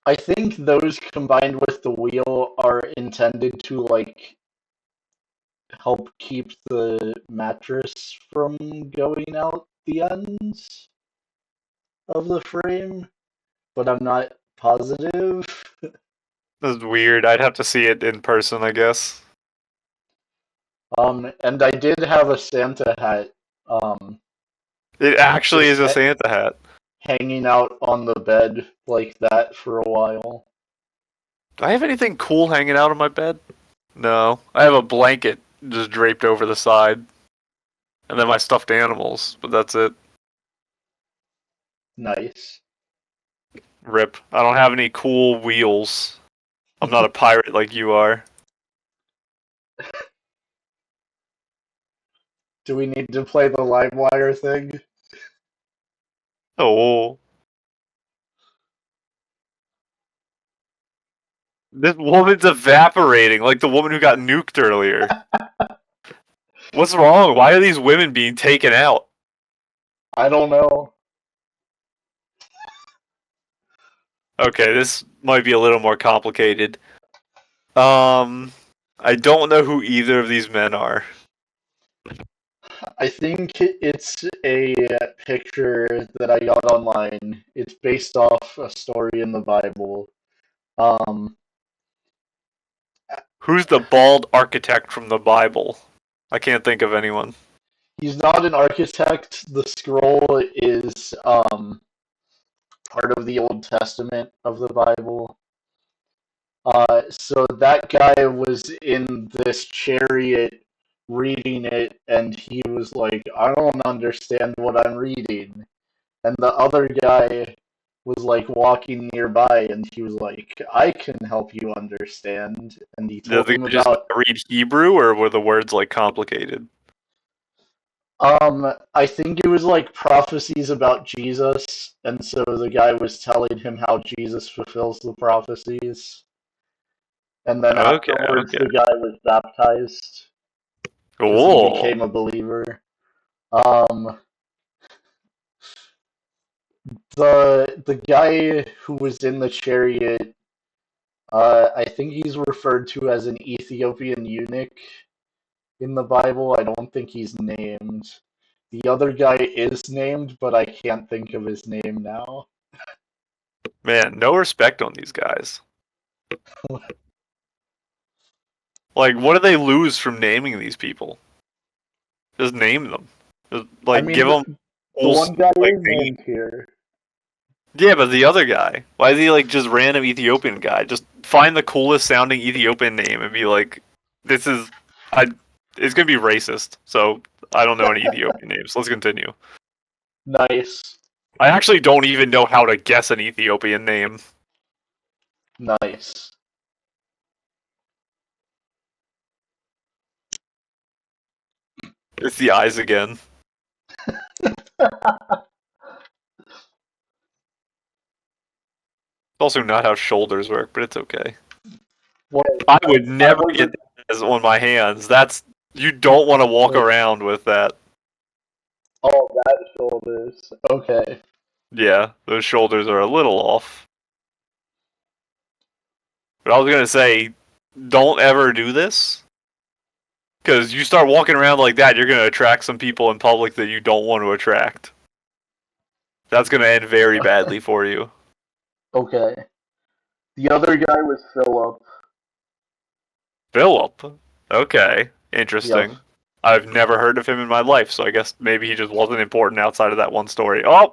S1: I think those combined with the wheel are intended to like help keep the mattress from going out the ends of the frame, but I'm not positive.
S2: This is weird. I'd have to see it in person, I guess.
S1: And I did have a Santa hat, um,
S2: It actually
S1: just
S2: is a Santa hat.
S1: hanging out on the bed like that for a while.
S2: Do I have anything cool hanging out on my bed? No, I have a blanket just draped over the side, and then my stuffed animals. But that's it.
S1: Nice.
S2: Rip. I don't have any cool wheels. I'm not a pirate like you are.
S1: Do we need to play the LimeWire thing?
S2: Oh, this woman's evaporating like the woman who got nuked earlier. What's wrong? Why are these women being taken out?
S1: I don't know.
S2: Okay, this might be a little more complicated. I don't know who either of these men are.
S1: I think it's a picture that I got online. It's based off a story in the Bible. Um,
S2: Who's the bald architect from the Bible? I can't think of anyone.
S1: he's not an architect. The scroll is part of the Old Testament of the Bible. So that guy was in this chariot reading it, and he was like, I don't understand what I'm reading. And the other guy was like walking nearby, and he was like, I can help you understand. And he
S2: Does
S1: told
S2: the
S1: him
S2: guy just
S1: about,
S2: read Hebrew, or were the words like complicated?
S1: I think it was like prophecies about Jesus. And so the guy was telling him how Jesus fulfills the prophecies. And then
S2: Okay,
S1: afterwards,
S2: okay.
S1: the guy was baptized because he
S2: Cool.
S1: became a believer. Um, the guy who was in the chariot, I think he's referred to as an Ethiopian eunuch in the Bible. I don't think he's named. The other guy is named, but I can't think of his name now.
S2: Man, no respect on these guys. Like, what do they lose from naming these people? Just name them. Just,
S1: I
S2: like,
S1: mean,
S2: give them
S1: the
S2: full,
S1: one guy
S2: like,
S1: is
S2: name.
S1: named here.
S2: Yeah, but the other guy, why is he like just random Ethiopian guy? Just find the coolest sounding Ethiopian name and be like, this is, I. It's gonna be racist. So I don't know any Ethiopian names. Let's continue.
S1: Nice.
S2: I actually don't even know how to guess an Ethiopian name.
S1: Nice.
S2: It's the eyes again. It's also not how shoulders work, but it's okay.
S1: What?
S2: I would
S1: That
S2: never get
S1: wasn't.
S2: that on my hands. That's you don't want to walk
S1: Wait.
S2: around with that.
S1: Oh, that shoulders. Okay.
S2: Yeah, those shoulders are a little off. But I was gonna say, don't ever do this because you start walking around like that, you're gonna attract some people in public that you don't want to attract. That's gonna end very badly for you.
S1: Okay. The other guy was Philip.
S2: Philip. Okay,
S1: Yep.
S2: interesting. I've never heard of him in my life, so I guess maybe he just wasn't important outside of that one story. Oh,